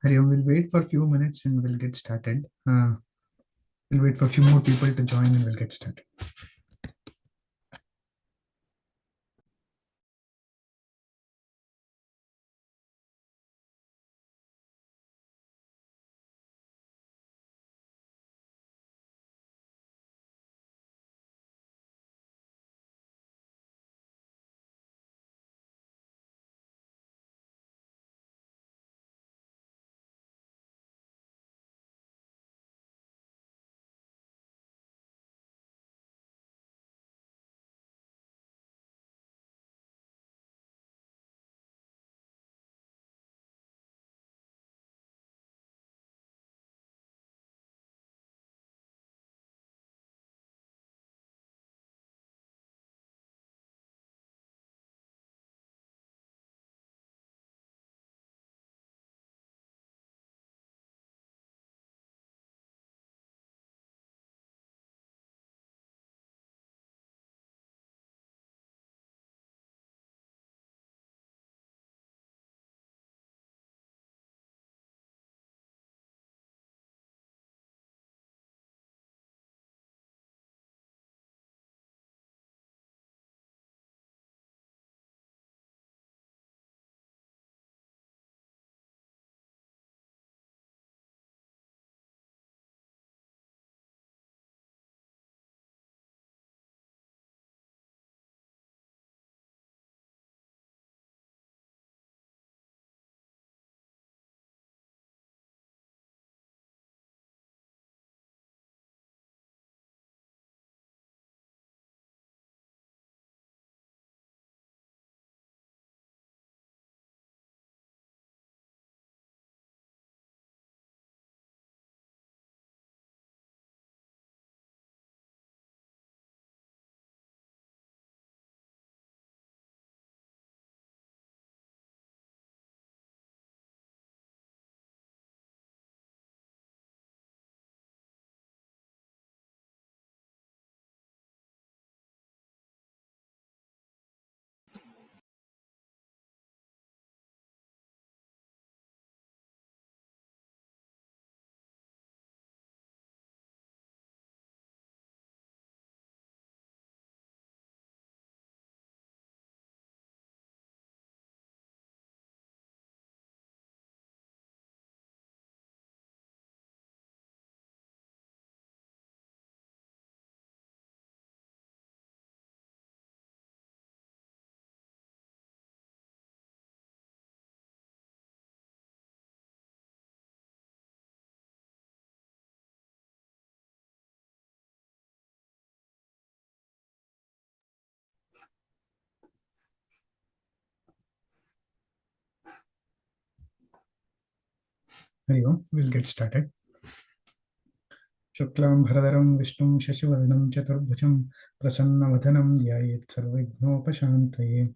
Hariom, we'll wait for a few minutes and we'll get started. We'll wait for a few more people to join and we'll get started. Hariom, we'll get started. Shuklam Bharadaram Vishnum Shashivarnam Chaturbhujam Prasannavadhanam Dhyayet Sarvighnopashantaye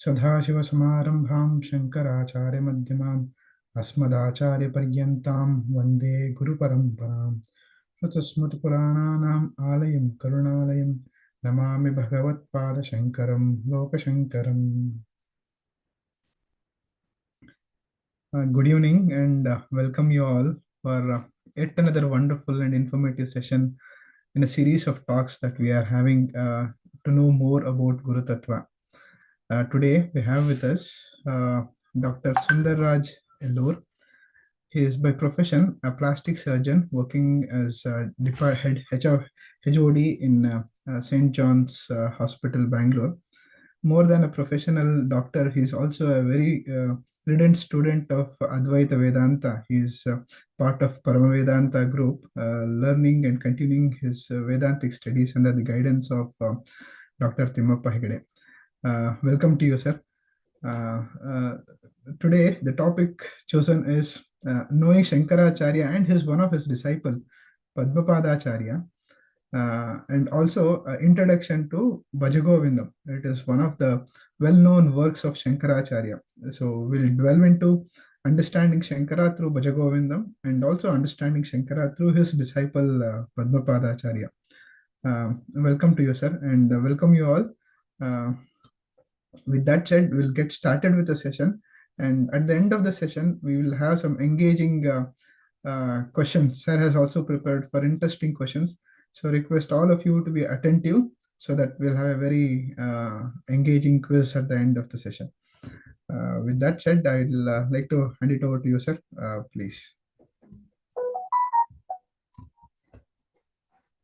Sadhashiva Samarambham Shankaracharya Madhyamam Asmadacharya Paryantam Vande Guru Paramparam Satasmut Purananam Alayam Karunalayam Namami Bhagavat Pada Shankaram Lokashankaram. Good evening and welcome you all for yet another wonderful and informative session in a series of talks that we are having to know more about Guru Tattva. Today we have with us Dr. Sundarraj Ellur. He is by profession a plastic surgeon working as head HOD in St. John's Hospital, Bangalore. More than a professional doctor, he is also a very ardent student of Advaita Vedanta. He is part of Paramavedanta group, learning and continuing his Vedantic studies under the guidance of Dr. Timmappa Hegde. Welcome to you, sir. Today, the topic chosen is knowing Shankaracharya and one of his disciple, Padmapaadaacharya, and also introduction to Bhaja Govindam. It is one of the well-known works of Shankaracharya. So we'll delve into understanding Shankara through Bhaja Govindam and also understanding Shankara through his disciple Padmapaadaacharya. Welcome to you, sir, and welcome you all. With that said, we'll get started with the session. And at the end of the session, we will have some engaging questions. Sir has also prepared for interesting questions. So request all of you to be attentive so that we'll have a very engaging quiz at the end of the session. With that said, I'd like to hand it over to you, sir. Please.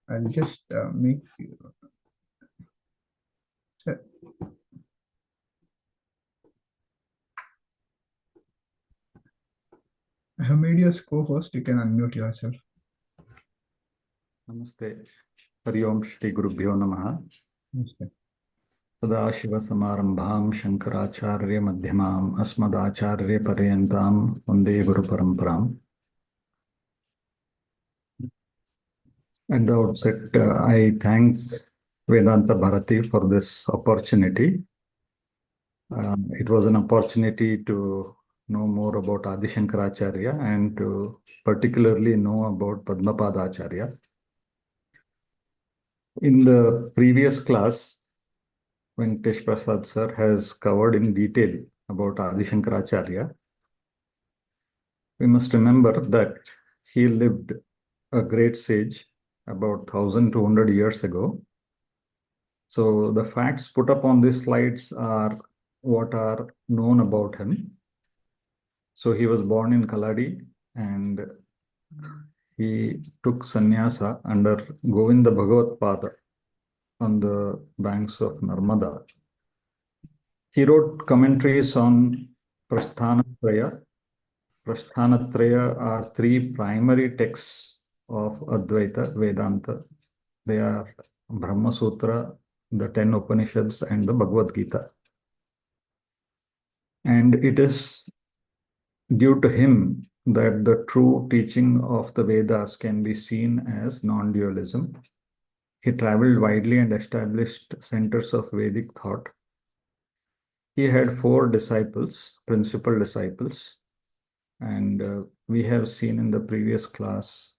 I'll just make you. Sir. I have made you as co-host. You can unmute yourself. Namaste. Hari Om Shri Gurubhyo Namaha. Namaste. Sadashivasamarambham Shankaracharya Madhyamam Asmadacharya Paryantam Vande Guru Paramparam. At the outset, I thank Vedanta Bharati for this opportunity. It was an opportunity to know more about Adi Shankaracharya and to particularly know about Padmapaadaacharya. In the previous class, Venkatesh Prasad sir has covered in detail about Adi Shankaracharya. We must remember that he lived a great sage about 1200 years ago. So the facts put up on these slides are what are known about him. So he was born in Kaladi and he took sannyasa under Govinda Bhagavatpada on the banks of Narmada. He wrote commentaries on Prasthanatraya. Prasthanatraya are three primary texts of Advaita Vedanta. They are Brahma Sutra, the 10 Upanishads, and the Bhagavad Gita. And it is due to him that the true teaching of the Vedas can be seen as non-dualism. He traveled widely and established centers of Vedic thought. He had 4 disciples, principal disciples, and we have seen in the previous class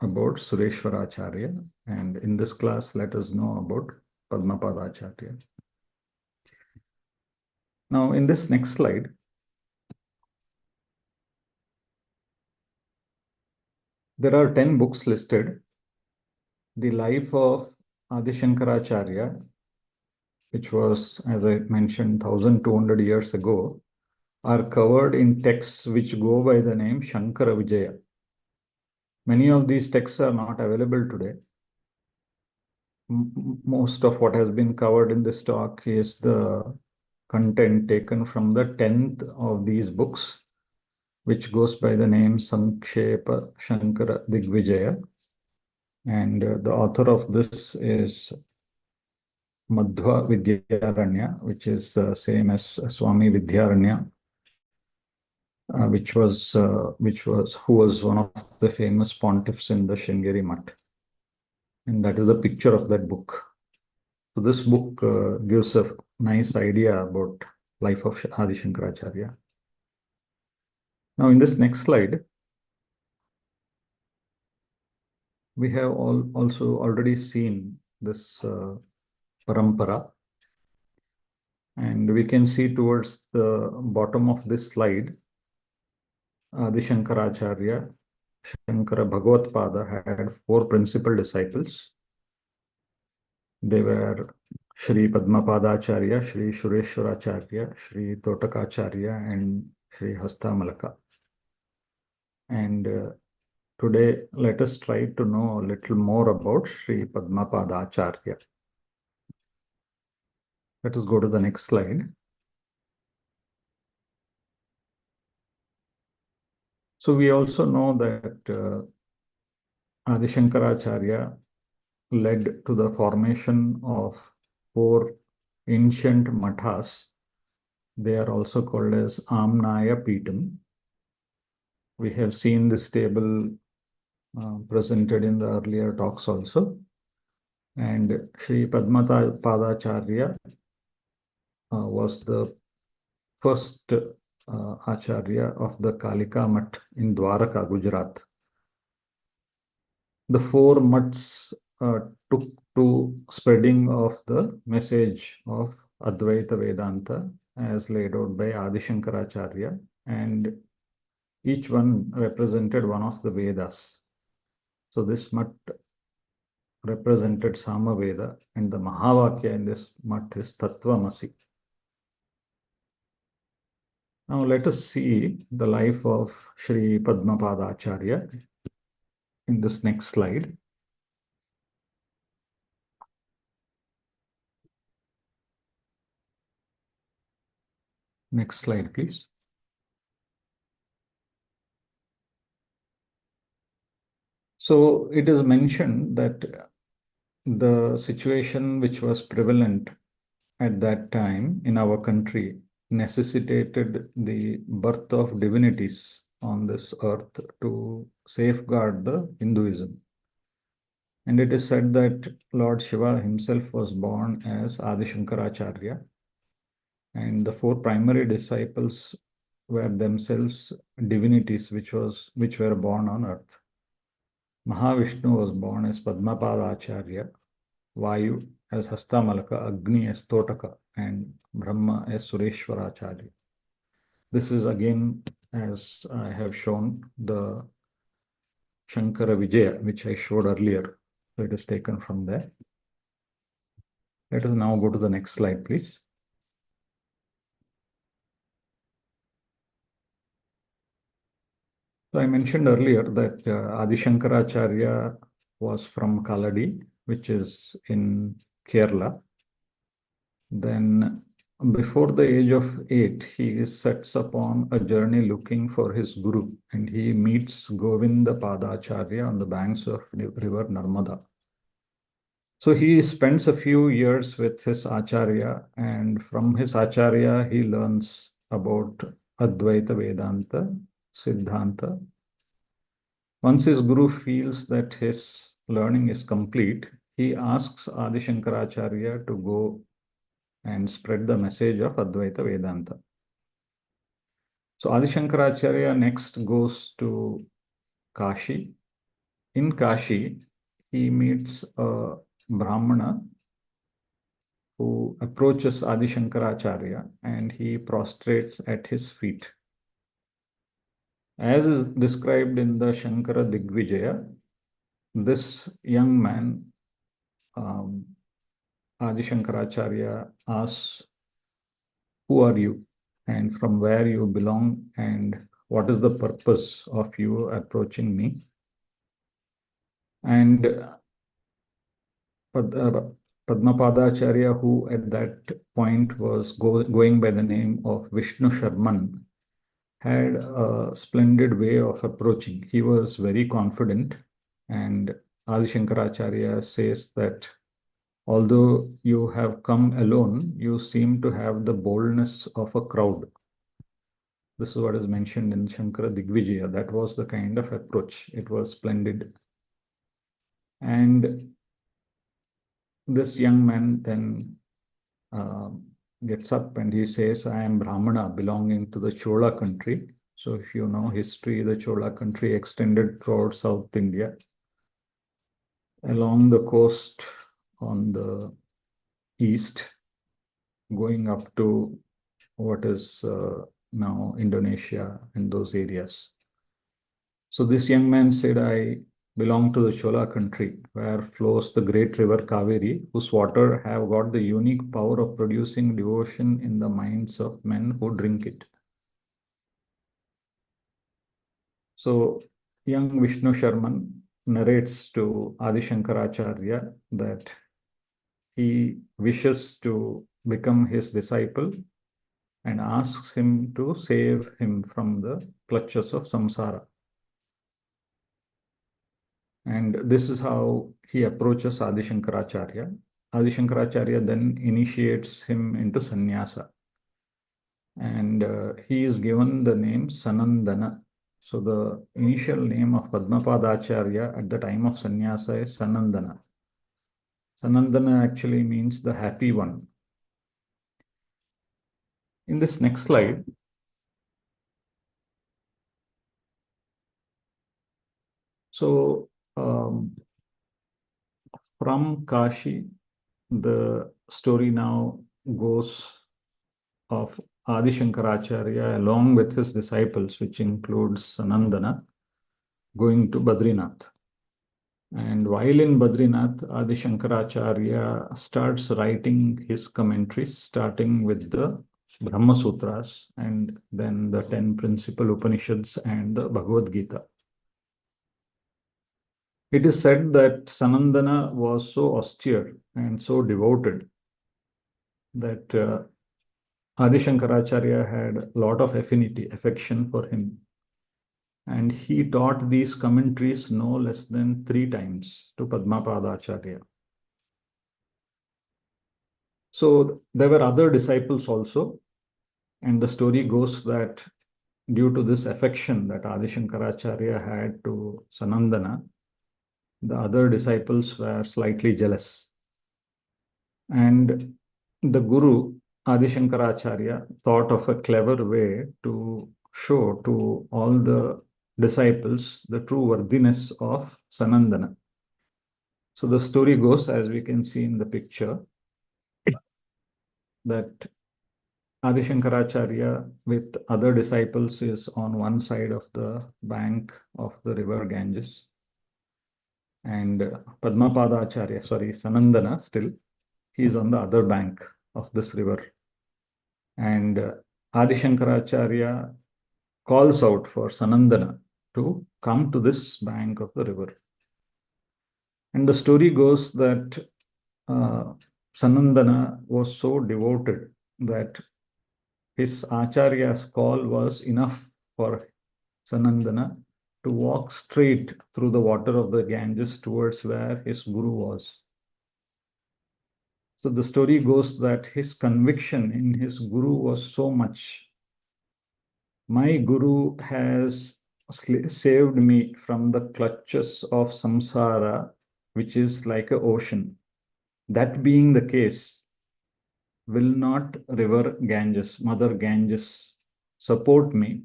about Sureshwaracharya, and in this class, let us know about Padmapaadaacharya. Now, in this next slide, there are 10 books listed. The life of Adi Shankaracharya, which was, as I mentioned, 1200 years ago, are covered in texts which go by the name Shankara Vijaya. Many of these texts are not available today. Most of what has been covered in this talk is the content taken from the 10th of these books, which goes by the name Sankshepa Shankara Digvijaya. And the author of this is Madhva Vidyaranya, which is the same as Swami Vidyaranya, who was one of the famous pontiffs in the Sringeri Mutt. And that is the picture of that book. So this book gives a nice idea about life of Adi Shankaracharya. Now in this next slide, we have also already seen this parampara. And we can see towards the bottom of this slide, Adi Shankaracharya, Shankara Bhagavatpada had 4 principal disciples. They were Shri Padmapaadaacharya, Shri Sureshwaracharya, Shri Totakacharya, and Shri Hastamalaka. And today, let us try to know a little more about Shri Padmapaadaacharya. Let us go to the next slide. So we also know that Adi Shankaracharya led to the formation of 4 ancient mathas. They are also called as Amnaya Peetam. We have seen this table presented in the earlier talks also. And Sri Padmapaadaacharya was the first Acharya of the Kalika Mutt in Dwaraka, Gujarat. The 4 mutts took to spreading of the message of Advaita Vedanta as laid out by Adi Shankaracharya, and each one represented one of the Vedas. So this mutt represented Samaveda, and the Mahavakya in this mutt is Tattvamasi. Now let us see the life of Sri Padmapaadaacharya in this next slide. Next slide, please. So it is mentioned that the situation which was prevalent at that time in our country necessitated the birth of divinities on this earth to safeguard the Hinduism. And it is said that Lord Shiva himself was born as Adi Shankaracharya, and the four primary disciples were themselves divinities which were born on earth. Mahavishnu was born as Padmapaadaacharya, Vayu as Hastamalaka, Agni as Totaka, and Brahma as Sureshwaracharya. This is again, as I have shown, the Shankara Vijaya, which I showed earlier. So it is taken from there. Let us now go to the next slide, please. So I mentioned earlier that Adi Shankaracharya was from Kaladi, which is in Kerala. Then before the age of 8, he sets upon a journey looking for his guru, and he meets Govindapaadaacharya on the banks of the river Narmada. So he spends a few years with his Acharya, and from his Acharya he learns about Advaita Vedanta, Siddhanta. Once his guru feels that his learning is complete, he asks Adi Shankaracharya to go and spread the message of Advaita Vedanta. So Adi Shankaracharya next goes to Kashi. In Kashi, he meets a Brahmana who approaches Adi Shankaracharya and he prostrates at his feet. As is described in the Shankara Digvijaya, this young man, Adi Shankaracharya, asks, "Who are you? And from where you belong? And what is the purpose of you approaching me?" And Padmapaadaacharya, who at that point was going by the name of Vishnu Sharman, had a splendid way of approaching. He was very confident, and Adi Shankaracharya says that although you have come alone, you seem to have the boldness of a crowd. This is what is mentioned in Shankara Digvijaya. That was the kind of approach. It was splendid. And this young man then gets up and he says, "I am Brahmana belonging to the Chola country." So if you know history, the Chola country extended throughout South India, along the coast on the east, going up to what is now Indonesia and those areas. So this young man said, "I belong to the Chola country, where flows the great river Kaveri, whose water have got the unique power of producing devotion in the minds of men who drink it." So young Vishnu Sharman narrates to Adi Shankaracharya that he wishes to become his disciple and asks him to save him from the clutches of samsara. And this is how he approaches Adi Shankaracharya. Adi Shankaracharya then initiates him into sannyasa. And he is given the name Sanandana. So the initial name of Padmapaadaacharya at the time of sannyasa is Sanandana. Sanandana actually means the happy one. In this next slide, so from Kashi, the story now goes of Adi Shankaracharya along with his disciples, which includes Sanandana, going to Badrinath. And while in Badrinath, Adi Shankaracharya starts writing his commentaries, starting with the Brahma Sutras and then the 10 principal Upanishads and the Bhagavad Gita. It is said that Sanandana was so austere and so devoted that Adi Shankaracharya had a lot of affection for him. And he taught these commentaries no less than 3 times to Padmapaadaacharya. So there were other disciples also. And the story goes that due to this affection that Adi Shankaracharya had to Sanandana, the other disciples were slightly jealous. And the Guru, Adi Shankaracharya, thought of a clever way to show to all the disciples the true worthiness of Sanandana. So the story goes, as we can see in the picture, that Adi Shankaracharya with other disciples is on one side of the bank of the river Ganges. And Padmapaadaacharya, sorry, Sanandana still, he is on the other bank of this river. And Adi Shankaracharya calls out for Sanandana to come to this bank of the river. And the story goes that Sanandana was so devoted that his Acharya's call was enough for Sanandana to walk straight through the water of the Ganges towards where his Guru was. So the story goes that his conviction in his Guru was so much. My Guru has saved me from the clutches of samsara, which is like an ocean. That being the case, will not river Ganges, Mother Ganges, support me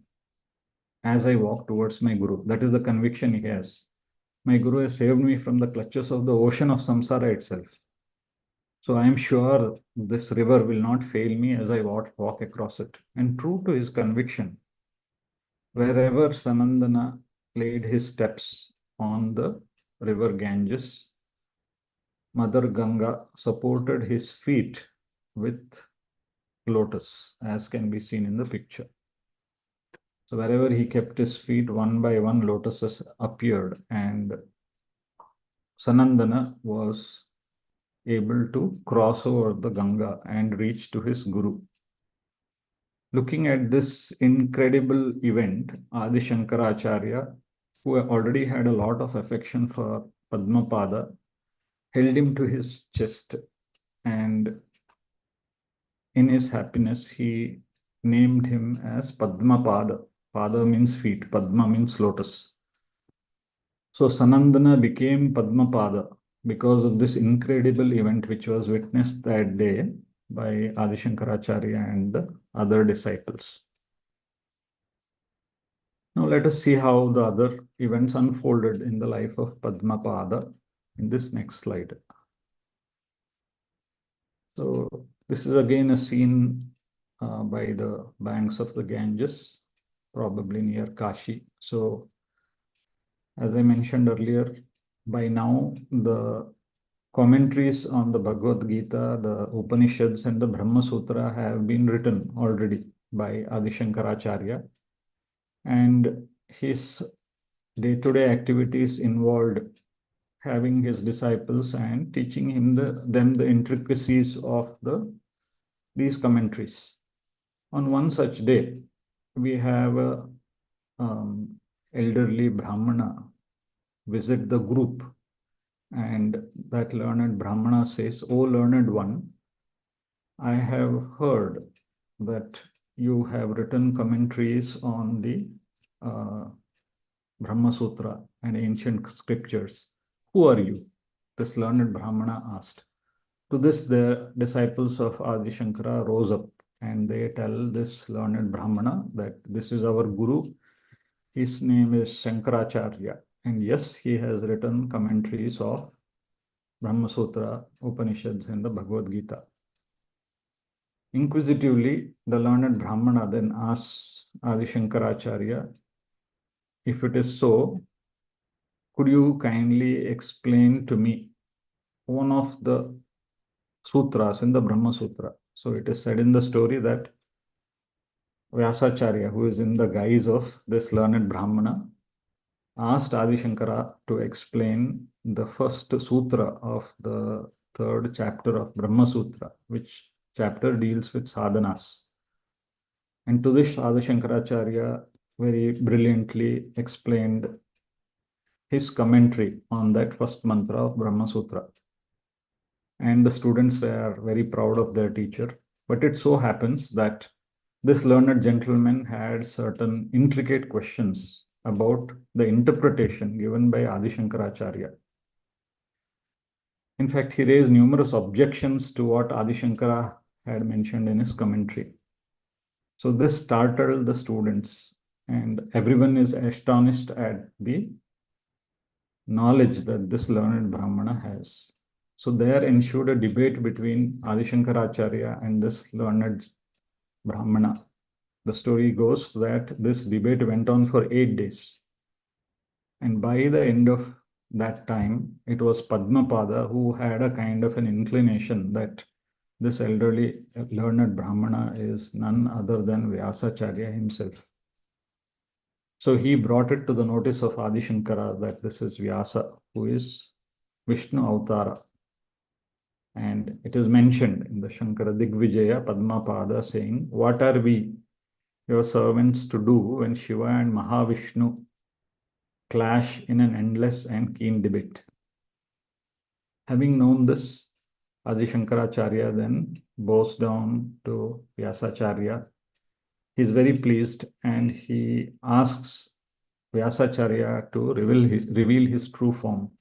as I walk towards my Guru? That is the conviction he has. My Guru has saved me from the clutches of the ocean of samsara itself. So I am sure this river will not fail me as I walk across it. And true to his conviction, wherever Sanandana laid his steps on the river Ganges, Mother Ganga supported his feet with lotus, as can be seen in the picture. So wherever he kept his feet, one by one lotuses appeared, and Sanandana was able to cross over the Ganga and reach to his Guru. Looking at this incredible event, Adi Shankaracharya, who already had a lot of affection for Padmapada, held him to his chest, and in his happiness, he named him as Padmapada. Pada means feet, Padma means lotus. So Sanandana became Padmapada because of this incredible event which was witnessed that day by Adi Shankaracharya and the other disciples. Now let us see how the other events unfolded in the life of Padmapada in this next slide. So this is again a scene by the banks of the Ganges, probably near Kashi. So as I mentioned earlier, by now the commentaries on the Bhagavad Gita, the Upanishads and the Brahma Sutra have been written already by Adi Shankaracharya, and his day-to-day activities involved having his disciples and teaching them the intricacies of these commentaries. On one such day, we have a elderly Brahmana visit the group, and that learned Brahmana says, "O learned one, I have heard that you have written commentaries on the Brahma Sutra and ancient scriptures. Who are you?" This learned Brahmana asked. To this, the disciples of Adi Shankara rose up and they tell this learned Brahmana that this is our Guru. His name is Shankaracharya. And yes, he has written commentaries of Brahma Sutra, Upanishads, and the Bhagavad Gita. Inquisitively, the learned Brahmana then asks Adi Shankaracharya, if it is so, could you kindly explain to me one of the sutras in the Brahma Sutra? So it is said in the story that Vyasacharya, who is in the guise of this learned Brahmana, asked Adi Shankara to explain the first sutra of the third chapter of Brahma Sutra, which chapter deals with sadhanas. And to this, Adi Shankaracharya very brilliantly explained his commentary on that first mantra of Brahma Sutra. And the students were very proud of their teacher. But it so happens that this learned gentleman had certain intricate questions about the interpretation given by Adi Shankaracharya. In fact, he raised numerous objections to what Adi Shankara had mentioned in his commentary. So this startled the students, and everyone is astonished at the knowledge that this learned Brahmana has. So there ensued a debate between Adi Shankaracharya and this learned Brahmana. The story goes that this debate went on for 8 days. And by the end of that time, it was Padmapada who had a kind of an inclination that this elderly learned Brahmana is none other than Vyasacharya himself. So he brought it to the notice of Adi Shankara that this is Vyasa, who is Vishnu Avtara. And it is mentioned in the Shankara Digvijaya Padmapada saying, what are we, your servants, to do when Shiva and Mahavishnu clash in an endless and keen debate? Having known this, Adi Shankaracharya then bows down to Vyasacharya. He is very pleased and he asks Vyasacharya to reveal his true form.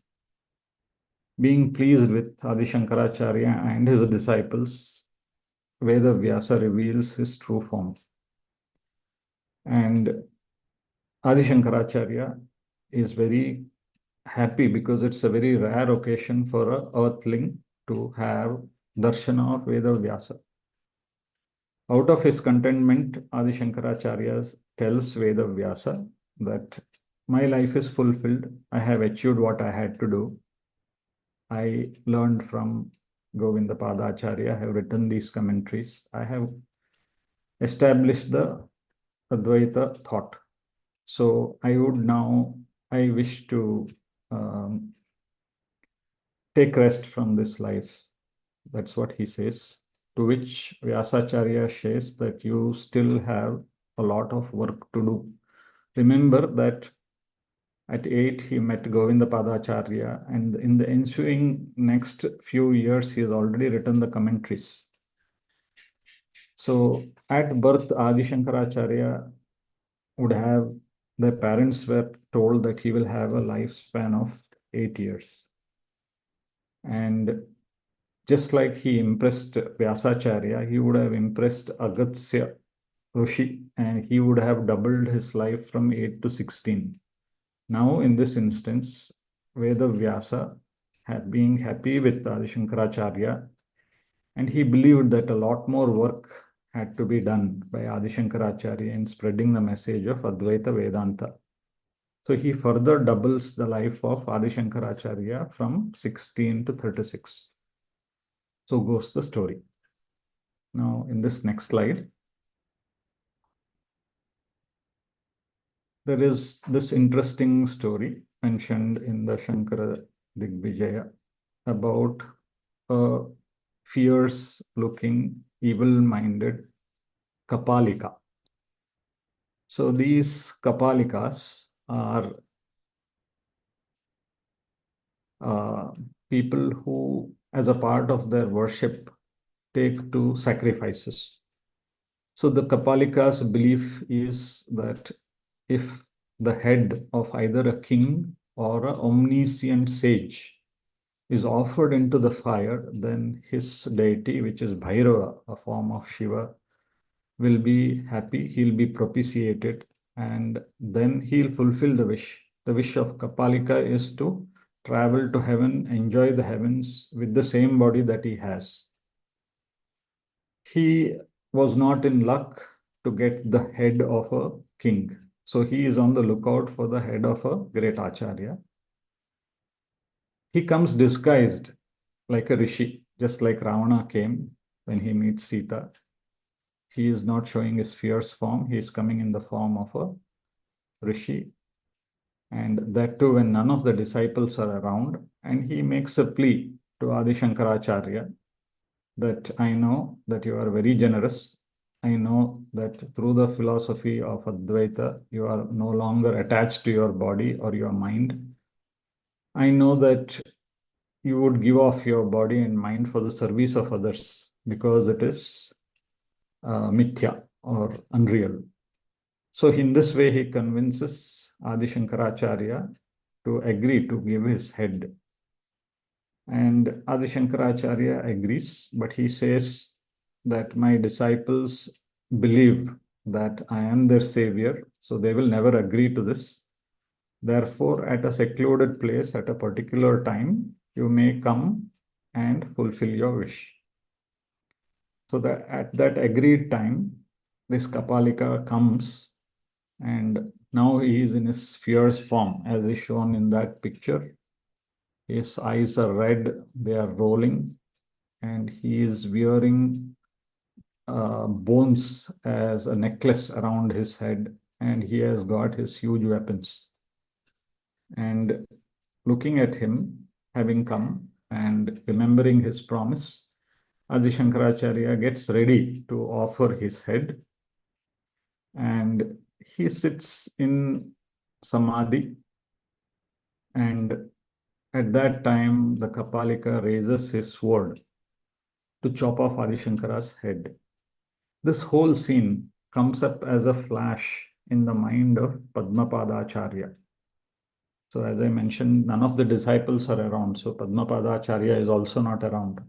Being pleased with Adi Shankaracharya and his disciples, Veda Vyasa reveals his true form. And Adi Shankaracharya is very happy because it's a very rare occasion for an earthling to have darshana of Veda Vyasa. Out of his contentment, Adi Shankaracharya tells Veda Vyasa that my life is fulfilled. I have achieved what I had to do. I learned from Govindapaadaacharya. I have written these commentaries. I have established the Advaita thought. So I wish to take rest from this life. That's what he says. To which Vyasacharya says that you still have a lot of work to do. Remember that at 8, he met Govindapaadaacharya, and in the ensuing next few years, he has already written the commentaries. So at birth, Adi Shankaracharya would have, their parents were told that he will have a lifespan of 8 years. And just like he impressed Vyasacharya, he would have impressed Agatsya Rishi, and he would have doubled his life from 8 to 16. Now, in this instance, Veda Vyasa had been happy with Adi Shankaracharya, and he believed that a lot more work had to be done by Adi Shankaracharya in spreading the message of Advaita Vedanta. So he further doubles the life of Adi Shankaracharya from 16 to 36. So goes the story. Now, in this next slide, there is this interesting story mentioned in the Shankara Digvijaya about a fierce-looking, evil-minded Kapalika. So these Kapalikas are people who, as a part of their worship, take to sacrifices. So the Kapalika's belief is that if the head of either a king or an omniscient sage is offered into the fire, then his deity, which is Bhairava, a form of Shiva, will be happy, he'll be propitiated, and then he'll fulfill the wish. The wish of Kapalika is to travel to heaven, enjoy the heavens with the same body that he has. he was not in luck to get the head of a king. So he is on the lookout for the head of a great Acharya. He comes disguised like a rishi, just like Ravana came when he meets Sita. He is not showing his fierce form. He is coming in the form of a rishi. And that too when none of the disciples are around. And he makes a plea to Adi Shankaracharya that I know that you are very generous. I know that through the philosophy of Advaita, you are no longer attached to your body or your mind. I know that you would give off your body and mind for the service of others because it is mithya or unreal. So in this way, he convinces Adi Shankaracharya to agree to give his head. And Adi Shankaracharya agrees, but he says that my disciples believe that I am their savior, so they will never agree to this. Therefore, at a secluded place at a particular time, you may come and fulfill your wish. So that at that agreed time, this Kapalika comes, and now he is in his fierce form, as is shown in that picture. His eyes are red, they are rolling, and he is wearing bones as a necklace around his head, and he has got his huge weapons. And looking at him, having come and remembering his promise, Adi Shankaracharya gets ready to offer his head, and he sits in samadhi. And at that time, the Kapalika raises his sword to chop off Adi Shankara's head. This whole scene comes up as a flash in the mind of Padmapaadaacharya. So as I mentioned, none of the disciples are around. So Padmapaadaacharya is also not around.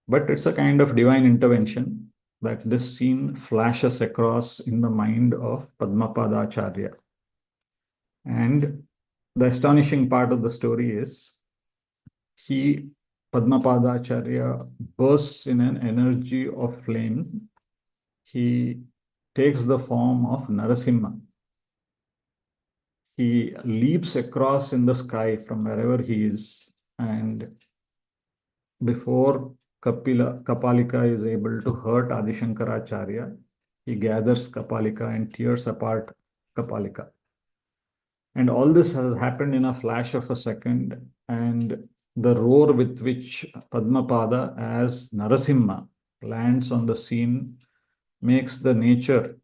But it's a kind of divine intervention that this scene flashes across in the mind of Padmapaadaacharya. And the astonishing part of the story is Padmapaadaacharya bursts in an energy of flame. He takes the form of Narasimha. He leaps across in the sky from wherever he is, and before Kapalika is able to hurt Adi Shankaracharya, he gathers Kapalika and tears apart Kapalika. And all this has happened in a flash of a second, and the roar with which Padmapada as Narasimha lands on the scene makes the nature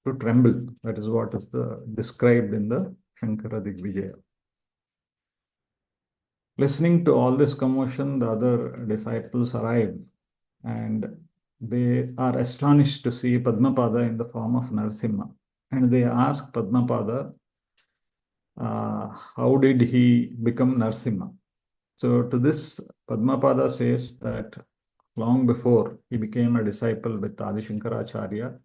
to tremble. That is what is described in the Shankara Digvijaya. Listening to all this commotion, the other disciples arrive, and they are astonished to see Padmapada in the form of Narasimha. And they ask Padmapada, how did he become Narasimha? So to this, Padmapada says that long before he became a disciple with Adi Shankaracharya,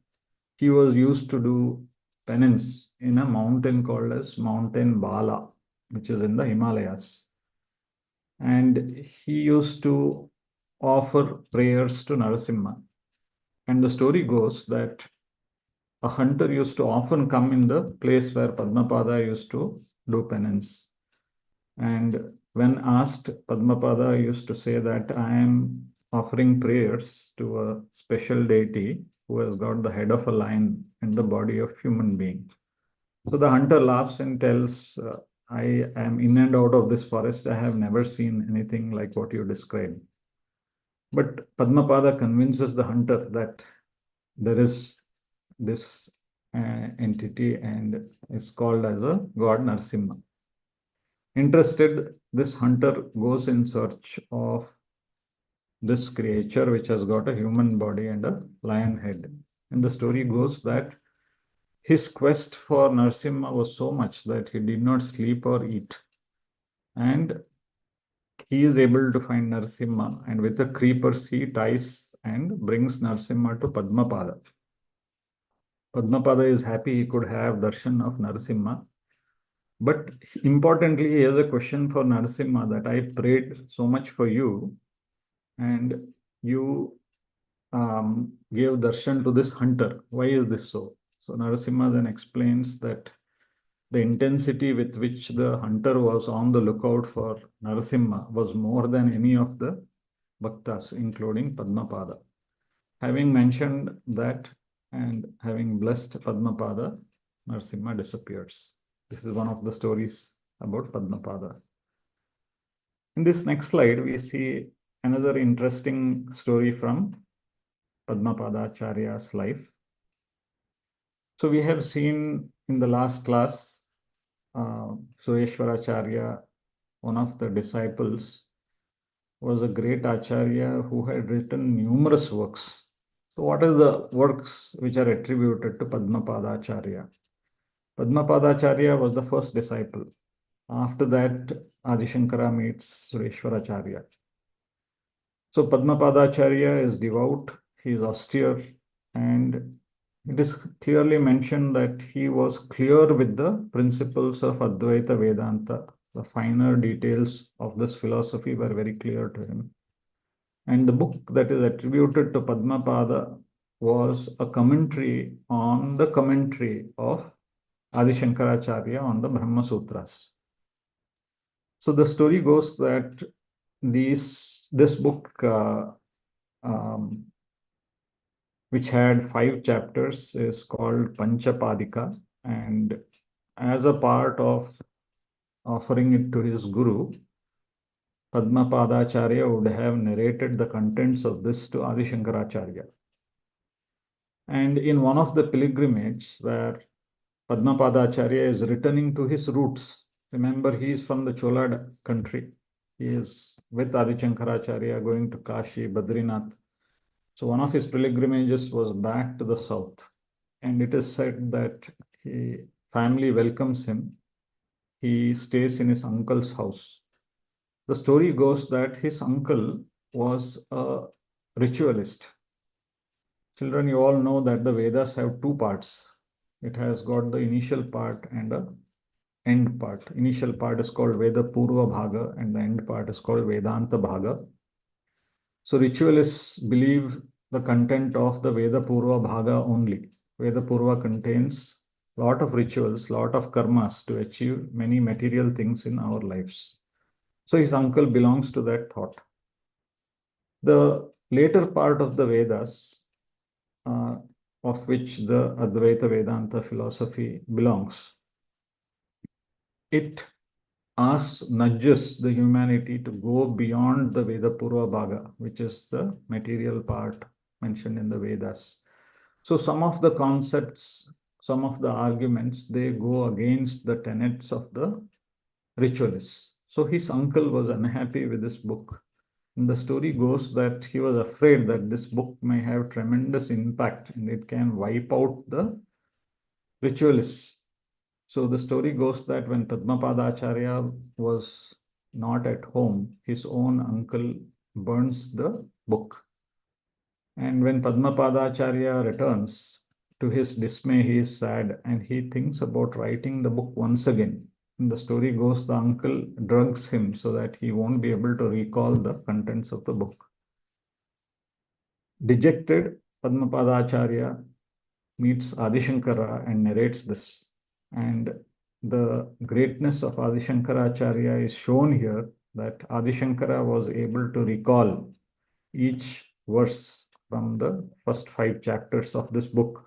he was used to do penance in a mountain called as Mountain Bala, which is in the Himalayas. And he used to offer prayers to Narasimha. And the story goes that a hunter used to often come in the place where Padmapada used to do penance. And when asked, Padmapada used to say that I am offering prayers to a special deity who has got the head of a lion and the body of human being. So the hunter laughs and tells, I am in and out of this forest. I have never seen anything like what you described. But Padmapada convinces the hunter that there is this entity and is called as a god Narasimha. Interested, this hunter goes in search of this creature which has got a human body and a lion head. And the story goes that his quest for Narasimha was so much that he did not sleep or eat. And he is able to find Narasimha, and with the creepers he ties and brings Narasimha to Padmapada. Padmapada is happy he could have darshan of Narasimha. But importantly, he has a question for Narasimha that I prayed so much for you, and you gave darshan to this hunter. Why is this so? So Narasimha then explains that the intensity with which the hunter was on the lookout for Narasimha was more than any of the bhaktas, including Padmapada. Having mentioned that and having blessed Padmapada, Narasimha disappears. This is one of the stories about Padmapada. In this next slide, we see another interesting story from Padmapaadaacharya's life. So we have seen in the last class, Sureshwaracharya, one of the disciples, was a great acharya who had written numerous works. So what are the works which are attributed to Padmapaadaacharya? Padmapaadaacharya was the first disciple. After that, Adi Shankara meets Sureshwaracharya. So Padmapaadaacharya is devout, he is austere, and it is clearly mentioned that he was clear with the principles of Advaita Vedanta. The finer details of this philosophy were very clear to him. And the book that is attributed to Padmapada was a commentary on the commentary of Adi Shankaracharya on the Brahma Sutras. So the story goes that this book, which had 5 chapters, is called Panchapadika, and as a part of offering it to his guru, Padmapaadaacharya would have narrated the contents of this to Adi Shankaracharya. And in one of the pilgrimages where Padmapaadaacharya is returning to his roots, remember he is from the Chola country, he is with Adi Shankaracharya going to Kashi, Badrinath. So one of his pilgrimages was back to the south, and it is said that family welcomes him. He stays in his uncle's house. The story goes that his uncle was a ritualist. Children, you all know that the Vedas have 2 parts. It has got the initial part and a end part. Initial part is called Veda Purva Bhaga, and the end part is called Vedanta Bhaga. So ritualists believe the content of the Veda Purva Bhaga only. Veda Purva contains lot of rituals, lot of karmas to achieve many material things in our lives. So his uncle belongs to that thought. The later part of the Vedas, of which the Advaita Vedanta philosophy belongs, it nudges the humanity to go beyond the Veda Purva Bhaga, which is the material part mentioned in the Vedas. So some of the concepts, some of the arguments, they go against the tenets of the ritualists. So his uncle was unhappy with this book. And the story goes that he was afraid that this book may have tremendous impact and it can wipe out the ritualists. So the story goes that when Padmapaadaacharya was not at home, his own uncle burns the book. And when Padmapaadaacharya returns, to his dismay, he is sad and he thinks about writing the book once again. And the story goes, the uncle drugs him so that he won't be able to recall the contents of the book. Dejected, Padmapaadaacharya meets Adi Shankara and narrates this. And the greatness of Adi Shankaracharya is shown here, that Adi Shankara was able to recall each verse from the first 5 chapters of this book,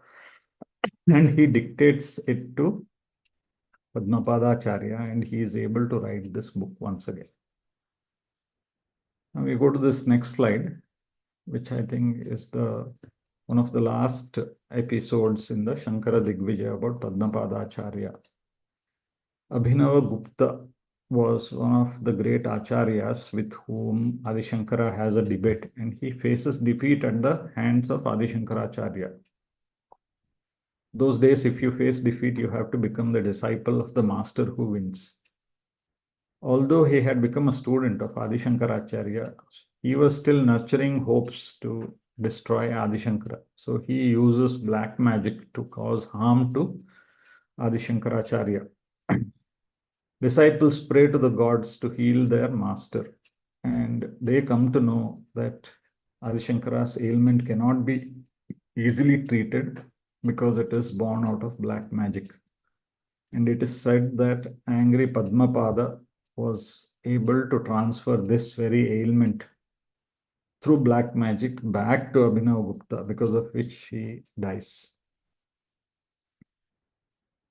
and he dictates it to Padmapaadaacharya, and he is able to write this book once again. Now we go to this next slide, which I think is one of the last episodes in the Shankara Digvijaya about Padmapaadaacharya. Abhinava Gupta was one of the great acharyas with whom Adi Shankara has a debate, and he faces defeat at the hands of Adi Shankaracharya. Those days, if you face defeat, you have to become the disciple of the master who wins. Although he had become a student of Adi Shankaracharya, he was still nurturing hopes to destroy Adi Shankara. So he uses black magic to cause harm to Adi Shankaracharya. Disciples pray to the gods to heal their master, and they come to know that Adi Shankara's ailment cannot be easily treated because it is born out of black magic. And it is said that angry Padmapada was able to transfer this very ailment through black magic back to Abhinavagupta, because of which he dies.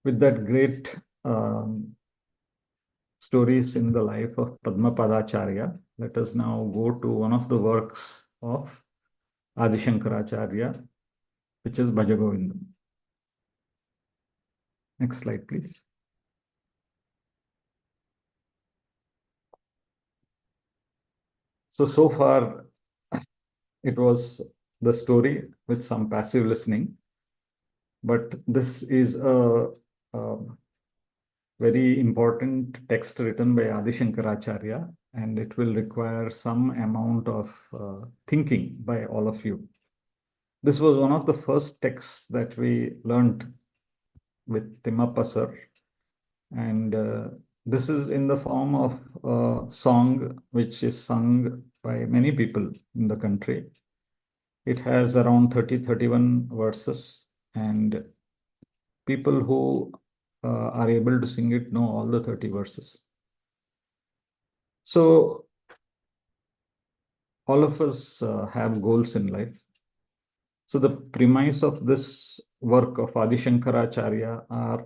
With that great stories in the life of Padmapaadaacharya, let us now go to one of the works of Adi Shankaracharya, which is Bhaja Govindam. Next slide, please. So far, it was the story with some passive listening, but this is a very important text written by Adi Shankaracharya, and it will require some amount of thinking by all of you. This was one of the first texts that we learned with Timmappa sir, and this is in the form of a song which is sung by many people in the country. It has around 31 verses, and people who are able to sing it know all the 30 verses. So all of us have goals in life. So the premise of this work of Adi Shankaracharya are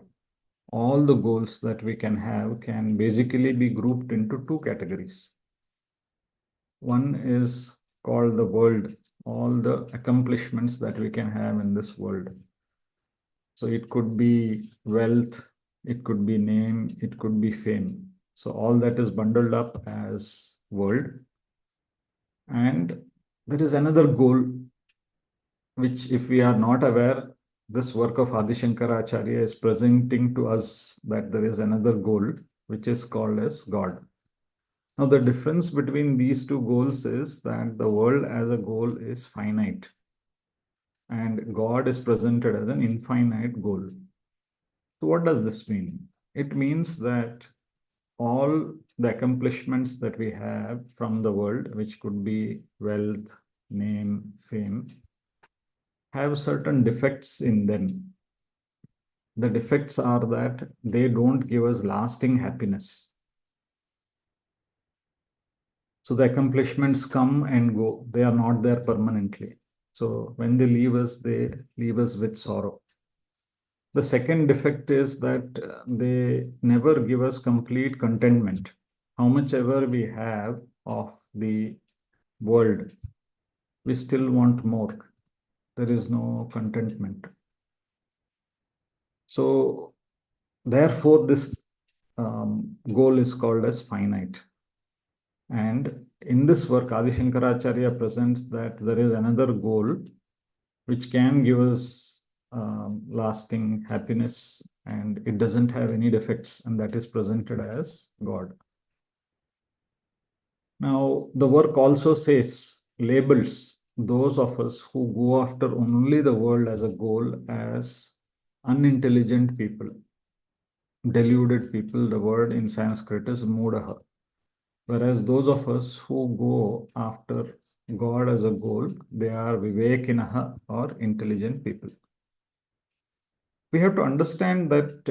all the goals that we can have can basically be grouped into two categories. One is called the world, all the accomplishments that we can have in this world. So it could be wealth, it could be name, it could be fame. So all that is bundled up as world. And there is another goal, which if we are not aware, this work of Adi Shankaracharya is presenting to us that there is another goal, which is called as God. Now, the difference between these two goals is that the world as a goal is finite, and God is presented as an infinite goal. So what does this mean? It means that all the accomplishments that we have from the world, which could be wealth, name, fame, have certain defects in them. The defects are that they don't give us lasting happiness. So the accomplishments come and go, they are not there permanently. So when they leave us with sorrow. The second defect is that they never give us complete contentment. How much ever we have of the world, we still want more. There is no contentment. So therefore, this goal is called as finite. And in this work, Adi Shankaracharya presents that there is another goal which can give us lasting happiness, and it doesn't have any defects, and that is presented as God. Now, the work also says, labels those of us who go after only the world as a goal as unintelligent people, deluded people. The word in Sanskrit is mudaha. Whereas those of us who go after God as a goal, they are vivekinaha, or intelligent people. We have to understand that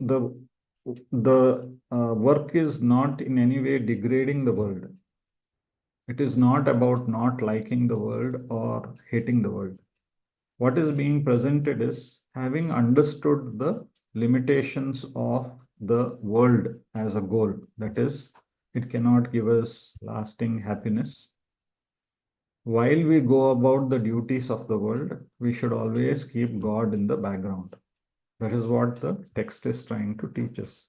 the work is not in any way degrading the world. It is not about not liking the world or hating the world. What is being presented is having understood the limitations of the world as a goal. That is, it cannot give us lasting happiness. While we go about the duties of the world, we should always keep God in the background. That is what the text is trying to teach us.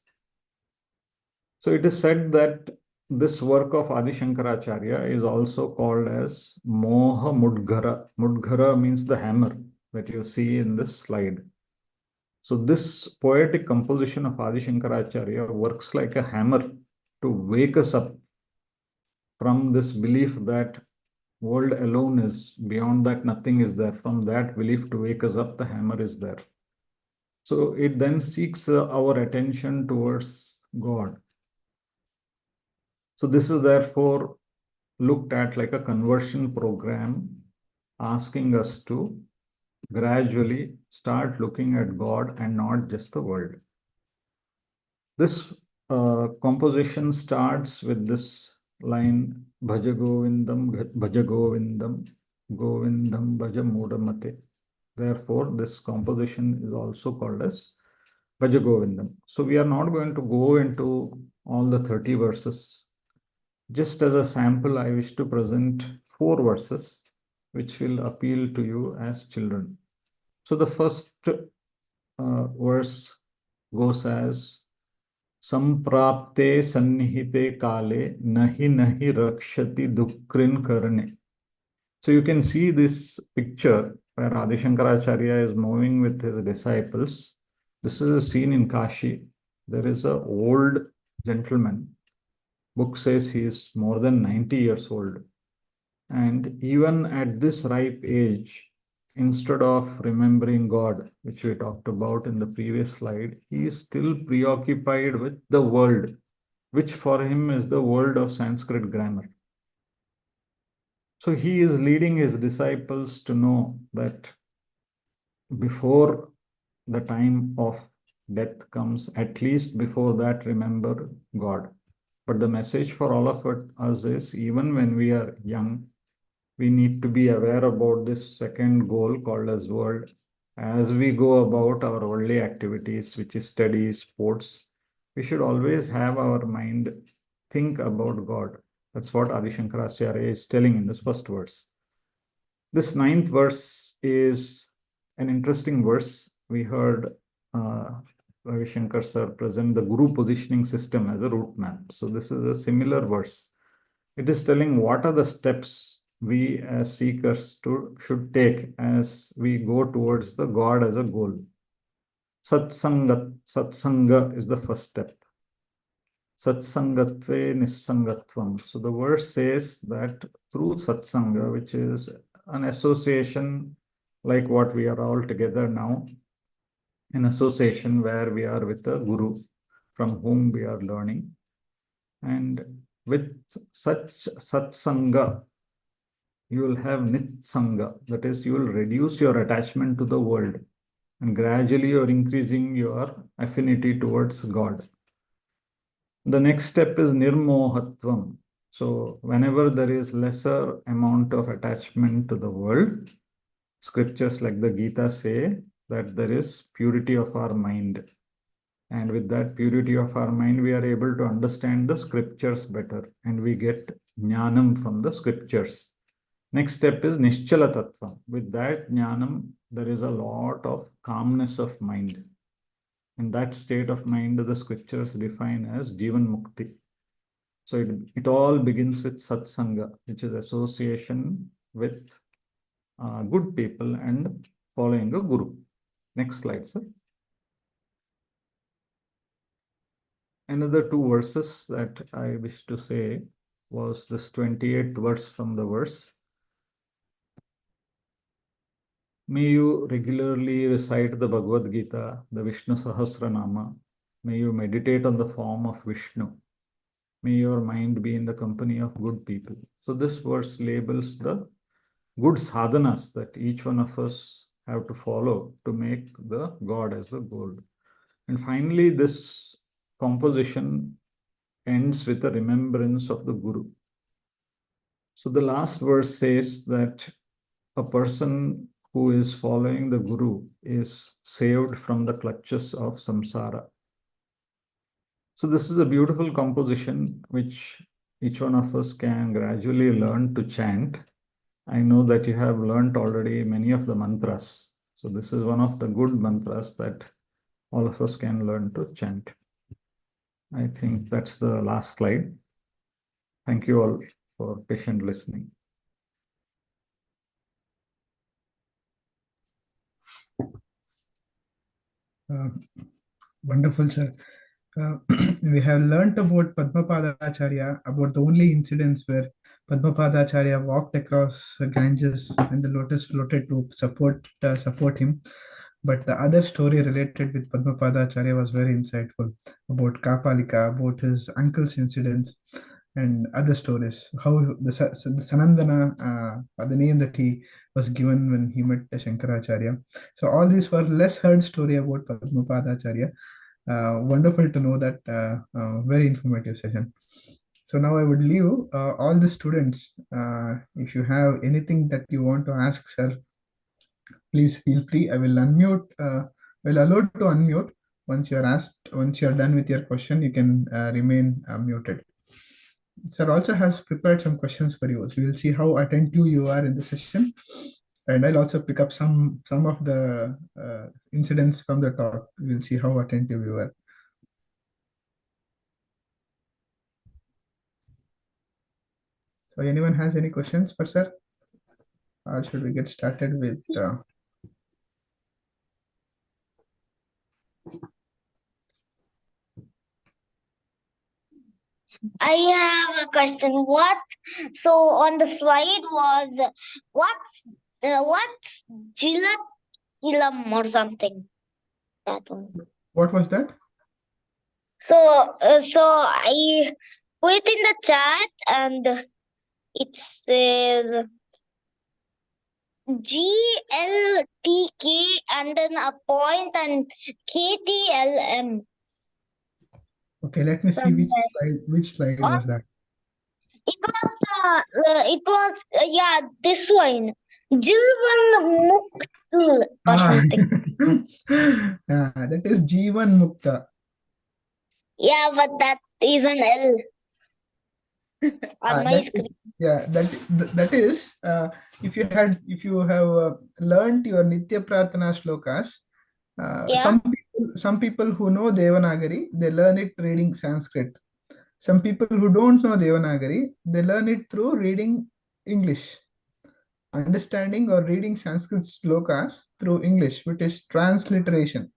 So it is said that this work of Adi Shankaracharya is also called as Moha Mudgara. Mudgara means the hammer that you see in this slide. So this poetic composition of Adi Shankaracharya works like a hammer to wake us up from this belief that world alone is, beyond that nothing is there. From that belief to wake us up, the hammer is there. So it then seeks our attention towards God. So this is therefore looked at like a conversion program, asking us to gradually start looking at God and not just the world. This composition starts with this line, Bhaja Govindam, Bhaja Govindam, Govindam Bhaja Mudamate. Therefore, this composition is also called as Bhaja Govindam. So we are not going to go into all the 30 verses. Just as a sample, I wish to present 4 verses which will appeal to you as children. So the first verse goes as Samprapte sannihite kale nahi nahi rakshati dukrin karne. So you can see this picture where Adi Shankaracharya is moving with his disciples. This is a scene in Kashi. There is an old gentleman. Book says he is more than 90 years old. And even at this ripe age, instead of remembering God, which we talked about in the previous slide, he is still preoccupied with the world, which for him is the world of Sanskrit grammar. So he is leading his disciples to know that before the time of death comes, at least before that, remember God. But the message for all of us is even when we are young, we need to be aware about this second goal called as world. As we go about our worldly activities, which is studies, sports, we should always have our mind think about God. That's what Adi Shankaracharya is telling in this first verse. This 9th verse is an interesting verse. We heard Ravi Shankar sir present the Guru positioning system as a route map. So this is a similar verse. It is telling what are the steps we as seekers should take as we go towards the God as a goal. Satsanga is the first step. Satsangatve nissangatvam. So the verse says that through satsanga, which is an association like what we are all together now, an association where we are with a guru from whom we are learning. And with such satsanga, you will have nitsanga, that is, you will reduce your attachment to the world and gradually you're increasing your affinity towards God. The next step is nirmohatvam. So whenever there is lesser amount of attachment to the world, scriptures like the Gita say that there is purity of our mind. And with that purity of our mind, we are able to understand the scriptures better and we get jnanam from the scriptures. Next step is Nischala Tattva. With that jnanam, there is a lot of calmness of mind. In that state of mind, the scriptures define as Jivan Mukti. So it all begins with Satsanga, which is association with good people and following a guru. Next slide, sir. Another 2 verses that I wish to say was this 28th verse from the verse. May you regularly recite the Bhagavad Gita, the Vishnu Sahasranama. May you meditate on the form of Vishnu. May your mind be in the company of good people. So this verse labels the good sadhanas that each one of us have to follow to make the God as the goal. And finally, this composition ends with a remembrance of the Guru. So the last verse says that a person who is following the Guru is saved from the clutches of samsara. So this is a beautiful composition which each one of us can gradually learn to chant. I know that you have learned already many of the mantras. So this is one of the good mantras that all of us can learn to chant. I think that's the last slide. Thank you all for patient listening. Wonderful, sir. We have learnt about Padmapaadaacharya, about the only incidents where Padmapaadaacharya walked across Ganges and the lotus floated to support him. But the other story related with Padmapaadaacharya was very insightful about Kapalika, about his uncle's incidents. and other stories. How the Sanandana, the name that he was given when he met Shankaracharya. So all these were less heard story about Padmapaadaacharya. Wonderful to know that. Very informative session. So now I would leave all the students. If you have anything that you want to ask, sir, please feel free. I will unmute. Will allow to unmute. Once you're asked, once you're done with your question, you can remain muted. Sir also has prepared some questions for you. So we'll see how attentive you are in the session, and I'll also pick up some of the incidents from the talk. We'll see how attentive you are. So anyone has any questions for sir? Or should we get started with? I have a question. So on the slide was what's Gilam or something? That one. What was that? So I put in the chat and it says GLTK and then a point and KTLM. Okay, let me see which slide was that. It was this one. Jilvan Muktul or something. That is Jeevan Mukta. Yeah, but that is an L on my screen. That is if you have learned your Nitya Prarthana shlokas. Some people who know Devanagari, they learn it reading Sanskrit. Some people who don't know Devanagari, they learn it through reading English. Understanding or reading Sanskrit slokas through English, which is transliteration.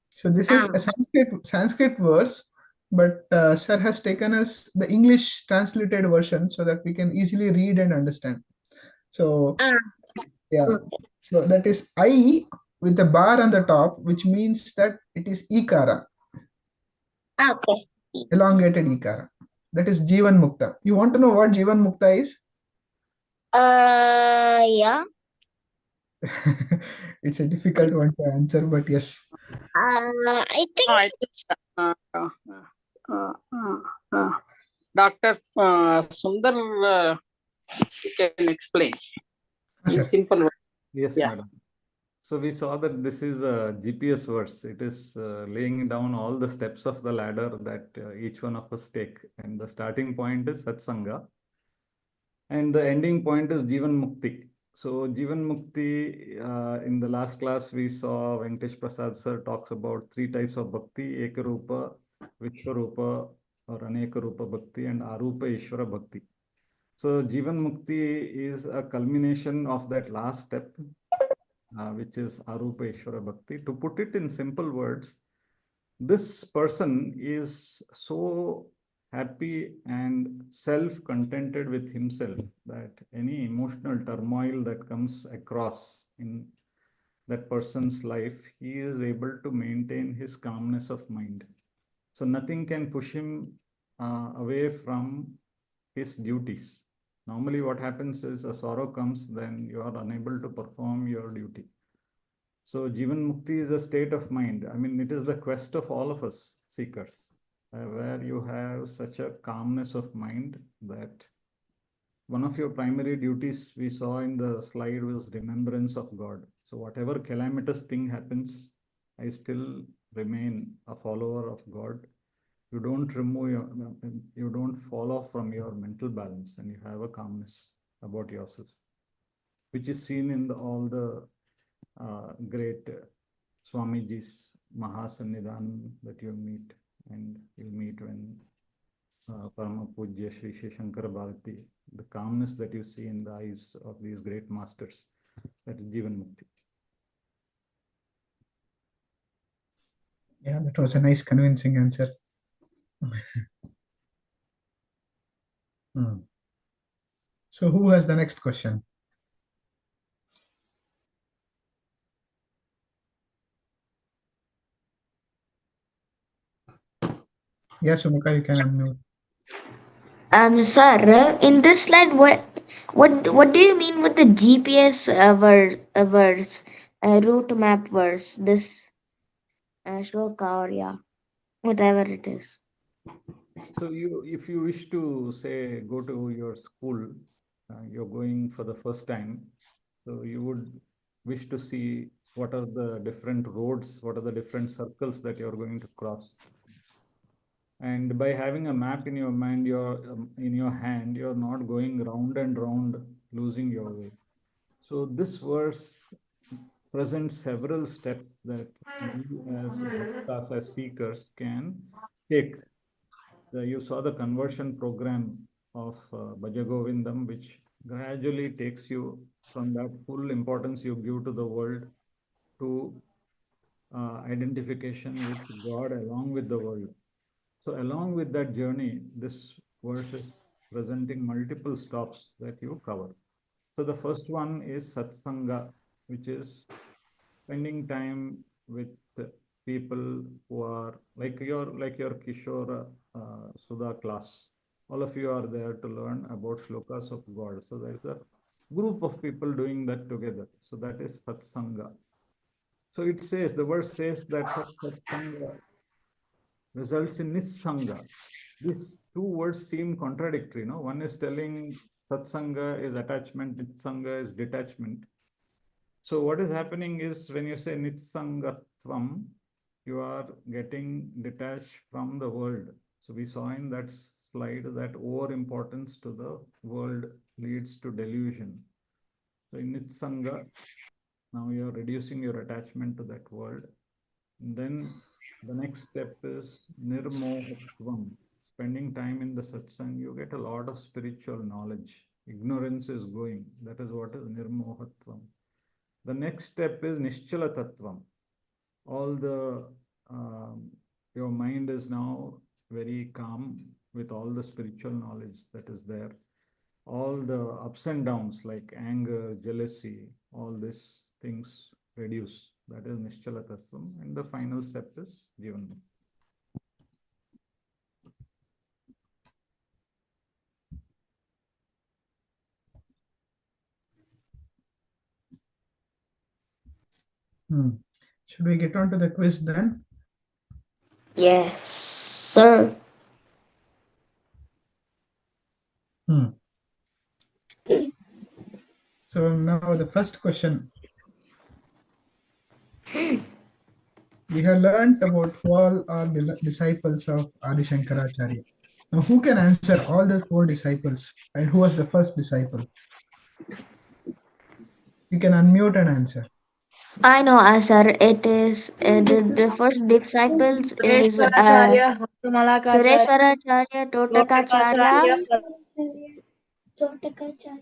So this is a Sanskrit verse, but sir has taken us the English translated version so that we can easily read and understand. So so that is I with a bar on the top, which means that it is Ikara. Okay. Elongated Ikara. That is Jeevan Mukta. You want to know what Jeevan Mukta is? Yeah. It's a difficult one to answer, but yes. I think it's Dr. Sundar can explain in simple way. Yes, madam. So we saw that this is a GPS verse. It is laying down all the steps of the ladder that each one of us take. And the starting point is Satsanga. And the ending point is Jivan Mukti. So Jivan Mukti, in the last class, we saw Venkatesh Prasad sir talks about 3 types of bhakti: Ekarupa, Vishwarupa or Anekarupa bhakti, and Arupa Ishvara bhakti. So Jivan Mukti is a culmination of that last step, which is Arupa Ishvara bhakti. To put it in simple words, this person is so happy and self-contented with himself that any emotional turmoil that comes across in that person's life, he is able to maintain his calmness of mind. So nothing can push him away from his duties. Normally what happens is a sorrow comes, then you are unable to perform your duty. So Jivan Mukti is a state of mind. I mean, it is the quest of all of us seekers, where you have such a calmness of mind that one of your primary duties we saw in the slide was remembrance of God. So whatever calamitous thing happens, I still remain a follower of God. You don't you don't fall off from your mental balance, and you have a calmness about yourself, which is seen in all the great Swamiji's Mahasannidhanam that you meet, and you'll meet when Parama Pujya Sri Kishora Bharati, the calmness that you see in the eyes of these great masters, that is Jivan Mukti. Yeah, that was a nice convincing answer. So who has the next question? Yeah, Sumika, you can unmute. Sir, in this slide, what do you mean with the GPS verse, route map verse? This shloka or yeah, whatever it is. So if you wish to say, go to your school, you're going for the first time, so you would wish to see what are the different roads, what are the different circles that you're going to cross. And by having a map in your mind, in your hand, you're not going round and round, losing your way. So this verse presents several steps that we as bhaktas, as seekers, can take. You saw the conversion program of Bhaja Govindam, which gradually takes you from that full importance you give to the world to identification with God along with the world. So along with that journey, this verse is presenting multiple stops that you cover. So the first one is satsanga, which is spending time with people who are like your Kishora Sudha class. All of you are there to learn about shlokas of God. So there is a group of people doing that together. So that is satsanga. So it says, the verse says that satsanga results in nissanga. These two words seem contradictory, no? One is telling satsanga is attachment, nitsanga is detachment. So what is happening is when you say nitsangatvam, you are getting detached from the world. So we saw in that slide that over importance to the world leads to delusion. So in nitsanga, now you are reducing your attachment to that world. And then the next step is nirmohatvam. Spending time in the satsang, you get a lot of spiritual knowledge. Ignorance is going. That is what is nirmohatvam. The next step is Nischala Tattvam. All the, your mind is now very calm with all the spiritual knowledge that is there. All the ups and downs like anger, jealousy, all these things reduce. That is Nischala Tattvam. And the final step is Jivan. Should we get on to the quiz then? Yes, sir. So now the first question. We have learned about who all are disciples of Adi Shankaracharya. Now who can answer all the 4 disciples and who was the first disciple? You can unmute and answer. I know, sir. It is the first disciples is Sureshwaracharya, Totakacharya.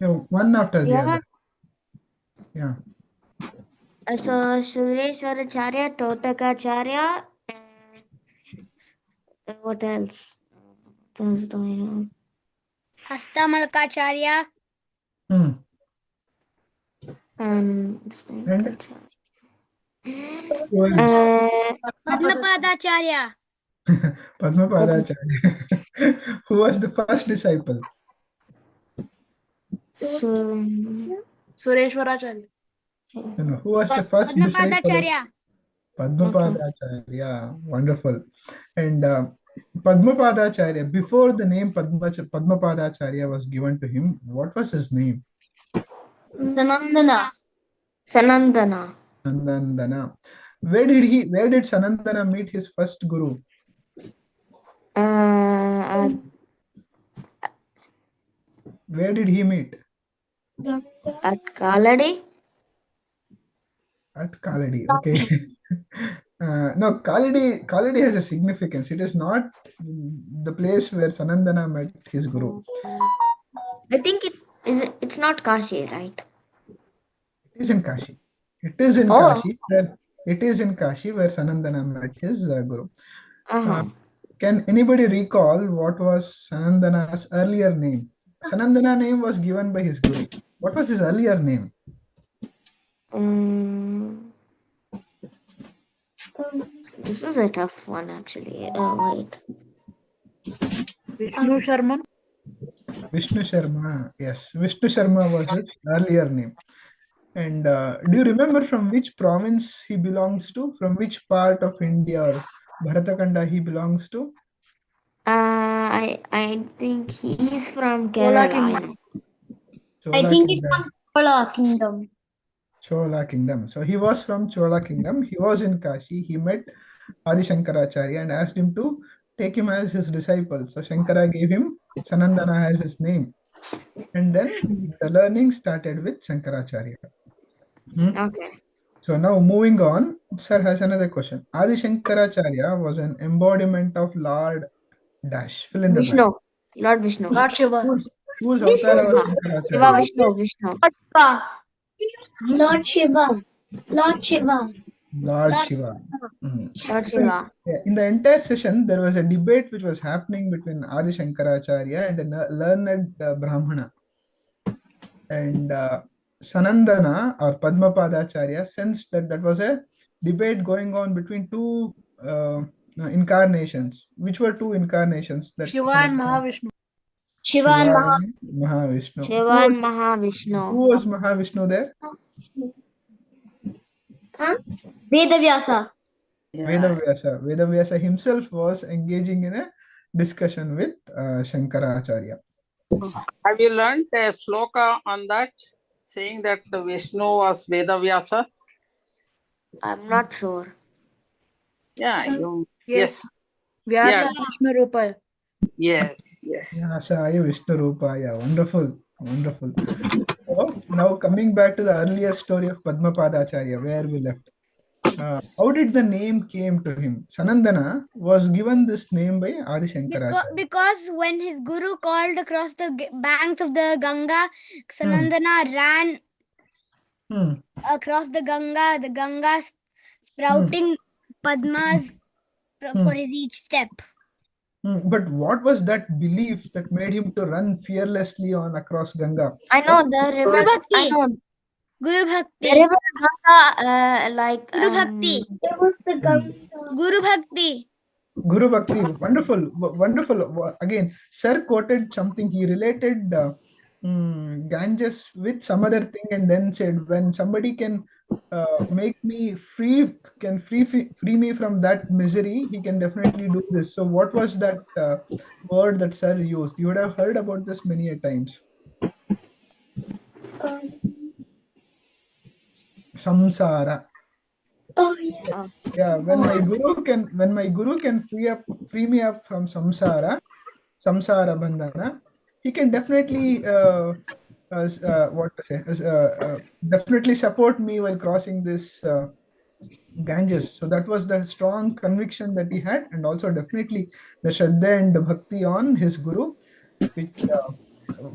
No, one after the Yeah. other. Yeah. So Sureshwaracharya, Totakacharya, and what else? What else do I know? Hastamalkacharya. And Who else? Padmapaadacharya. Padmapaadaacharya. Who was the first disciple? Sureshwaracharya. No, who was the first disciple? Padmapaadacharya. Padmapaadaacharya. Wonderful. And Padmapaadaacharya, before the name Padmapaadaacharya was given to him, what was his name? Sanandana. Sanandana. Where did Sanandana meet his first guru? Where did he meet? At Kaladi. At Kaladi. Okay. No, Kaladi has a significance. It is not the place where Sanandana met his guru. I think it's not Kashi, right? It is in Kashi. It is in Kashi. It is in Kashi where Sanandana met his guru. Can anybody recall what was Sanandana's earlier name? Sanandana name was given by his guru. What was his earlier name? This was a tough one, actually. Wait. Vishnu Sharma. Vishnu Sharma. Yes, Vishnu Sharma was his earlier name. And do you remember from which province he belongs to? From which part of India or Bharatakanda he belongs to? I think he is from Chola Kerala. Kingdom. I Chola think it's Kingdom. from Chola Kingdom. Chola Kingdom. So he was from Chola Kingdom. He was in Kashi. He met Adi Shankaracharya and asked him to take him as his disciple. So Shankara gave him Sanandana as his name. And then the learning started with Shankaracharya. Okay. So now moving on, sir has another question. Adi Shankaracharya was an embodiment of Lord Dash. Fill in the blank. Vishnu. Lord Vishnu. Lord Shiva. Whose avatar was Shiva. Shiva Shankaracharya? Vishnu. Lord Shiva. Lord Shiva. Lord Shiva. Mhm. Lord So Shiva. in the entire session, there was a debate which was happening between Adi Shankaracharya and a learned Brahmana. And Sanandana or Padmapaadaacharya sensed that that was a debate going on between two incarnations. Which were two incarnations? That Shiva and Mahavishnu. Shiva and and Mahavishnu. Shiva and Mahavishnu. Who was Mahavishnu there? Vedavyasa. Vedavyasa. Vedavyasa himself was engaging in a discussion with Shankaracharya. Have you learned a sloka on that, saying that the Vishnu was Vedavyasa? I'm not sure. Yeah, yes. Vyasa Yeah. Vishnu Rupaya. Yes. Vyasaya Vishnu Rupaya. Wonderful. Wonderful. So now coming back to the earlier story of Padmapaadaacharya, where we left. How did the name came to him? Sanandana was given this name by Adi Shankaracharya. Because when his guru called across the banks of the Ganga, Sanandana ran across the Ganga sprouting Padmas for his each step. But what was that belief that made him to run fearlessly on across Ganga? I know the river. I know Guru Bhakti. the river Ganga, like Guru Bhakti. It was the Ganga. Guru Bhakti. Guru Bhakti, wonderful, wonderful. Again, Sir quoted something. He related Ganges with some other thing, and then said, "When somebody can make me free, can free me from that misery, he can definitely do this." So, what was that word that Sir used? You would have heard about this many a times. Samsara. Oh yeah. Yeah, when my guru can free me up from samsara bandhana, he can definitely definitely support me while crossing this Ganges. So that was the strong conviction that he had, and also definitely the shraddha and bhakti on his guru, which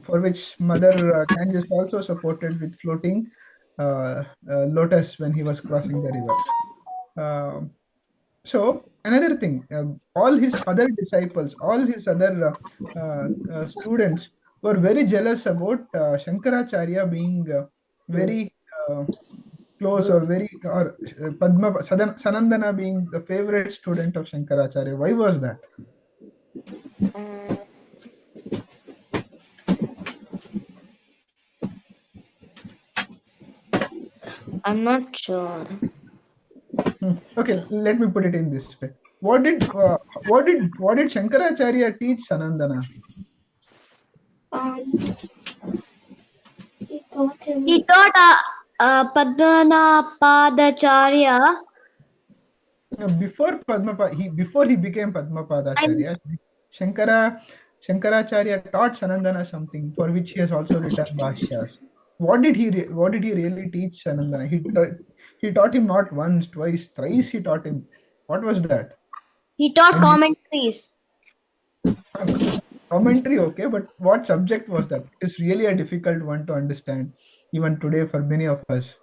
for which Mother Ganges also supported with floating lotus when he was crossing the river. So another thing, all his other disciples, all his other students were very jealous about Shankaracharya being very close or Sanandana being the favorite student of Shankaracharya. Why was that? I'm not sure. Okay, let me put it in this way. What did Shankaracharya teach Sanandana? He taught Padmapaadaacharya. Before before he became Padmapaadaacharya, Shankaracharya taught Sanandana something for which he has also written Bhashyas. What did he really teach Sanandana? He taught him not once, twice, thrice. He taught him. What was that? He taught commentaries. Commentary, okay, but what subject was that? It is really a difficult one to understand, even today for many of us.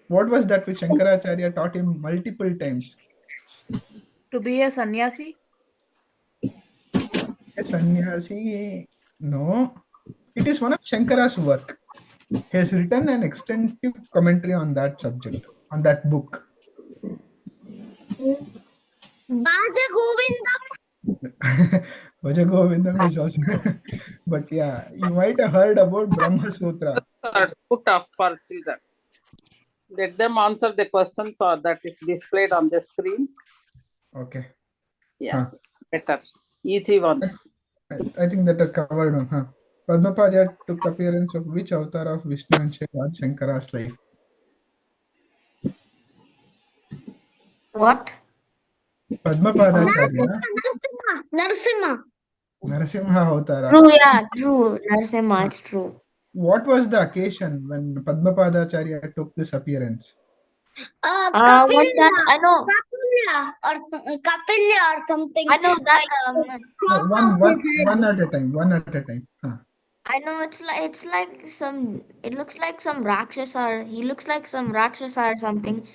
What was that which Shankaracharya taught him multiple times? To be a sannyasi? A sannyasi? No. It is one of Shankara's work. He has written an extensive commentary on that subject, on that book. Bhaja Govindam. Bhaja Govindam is also, but yeah, you might have heard about Brahma Sutra. Too tough for children. Let them answer the questions or that is displayed on the screen. Okay. Yeah, Huh. better. Easy ones. I think that are covered on, huh? Padmapaadaacharya took appearance of which avatar of Vishnu and Lord Shankara's life? What? Padmapaadaacharya, Narasimha. Narasimha avtara. True, yeah, true. Narasimha, it's true. What was the occasion when Padmapaadaacharya took this appearance? What's that? I know. Kapilya or something. I know that. No, one at a time. One at a time. Huh. I know it's like some. It looks like some Rakshasa. Or he looks like some Rakshasa or something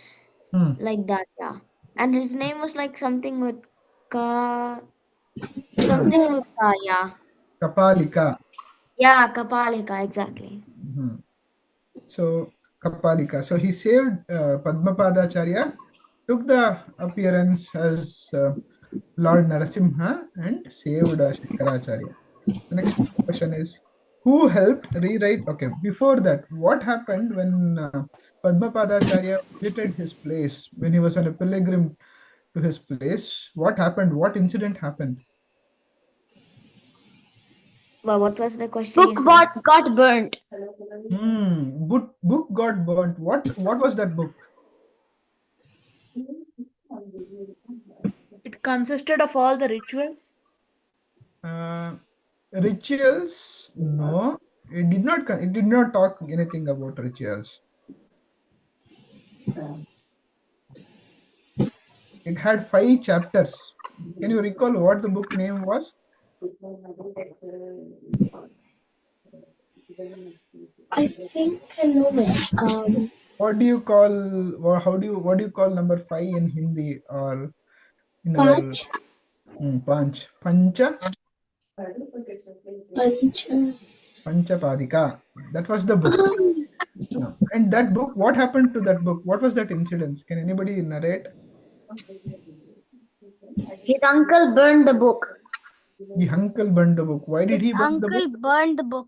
like that. Yeah, and his name was like something with ka. Something with ka. Yeah. Kapalika. Yeah, Kapalika, exactly. Mhm. So Kapalika. So he saved Padmapaadaacharya, took the appearance as Lord Narasimha and saved Shankaracharya. The next question is, who helped rewrite? Okay, before that, what happened when Padmapaadaacharya visited his place, when he was on a pilgrim to his place? What happened? What incident happened? Well, what was the question you Book said? got burnt. Book got burnt. What was that book? It consisted of all the rituals. Rituals? No, it did not. It did not talk anything about rituals. It had 5 chapters. Can you recall what the book name was? I think I know it. What do you call, or what do you call number 5 in Hindi or in our Panch. Panch? Pancha? Panch. Panchapadika. That was the book. Yeah. And that book, what happened to that book? What was that incident? Can anybody narrate? His uncle burned the book. The uncle burned the book. Why did he burn the book? Uncle burned the book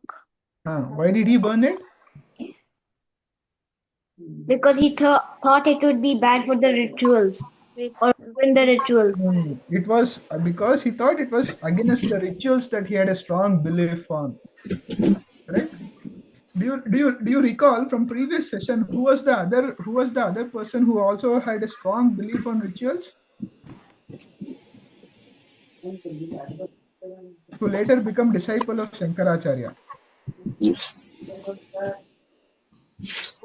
Why did he burn it? because he thought it would be bad for the rituals or ruin the rituals. It was because he thought it was against the rituals that he had a strong belief on. Correct? Do you recall from previous session who was the other person who also had a strong belief on rituals? Who later become disciple of Shankaracharya. Who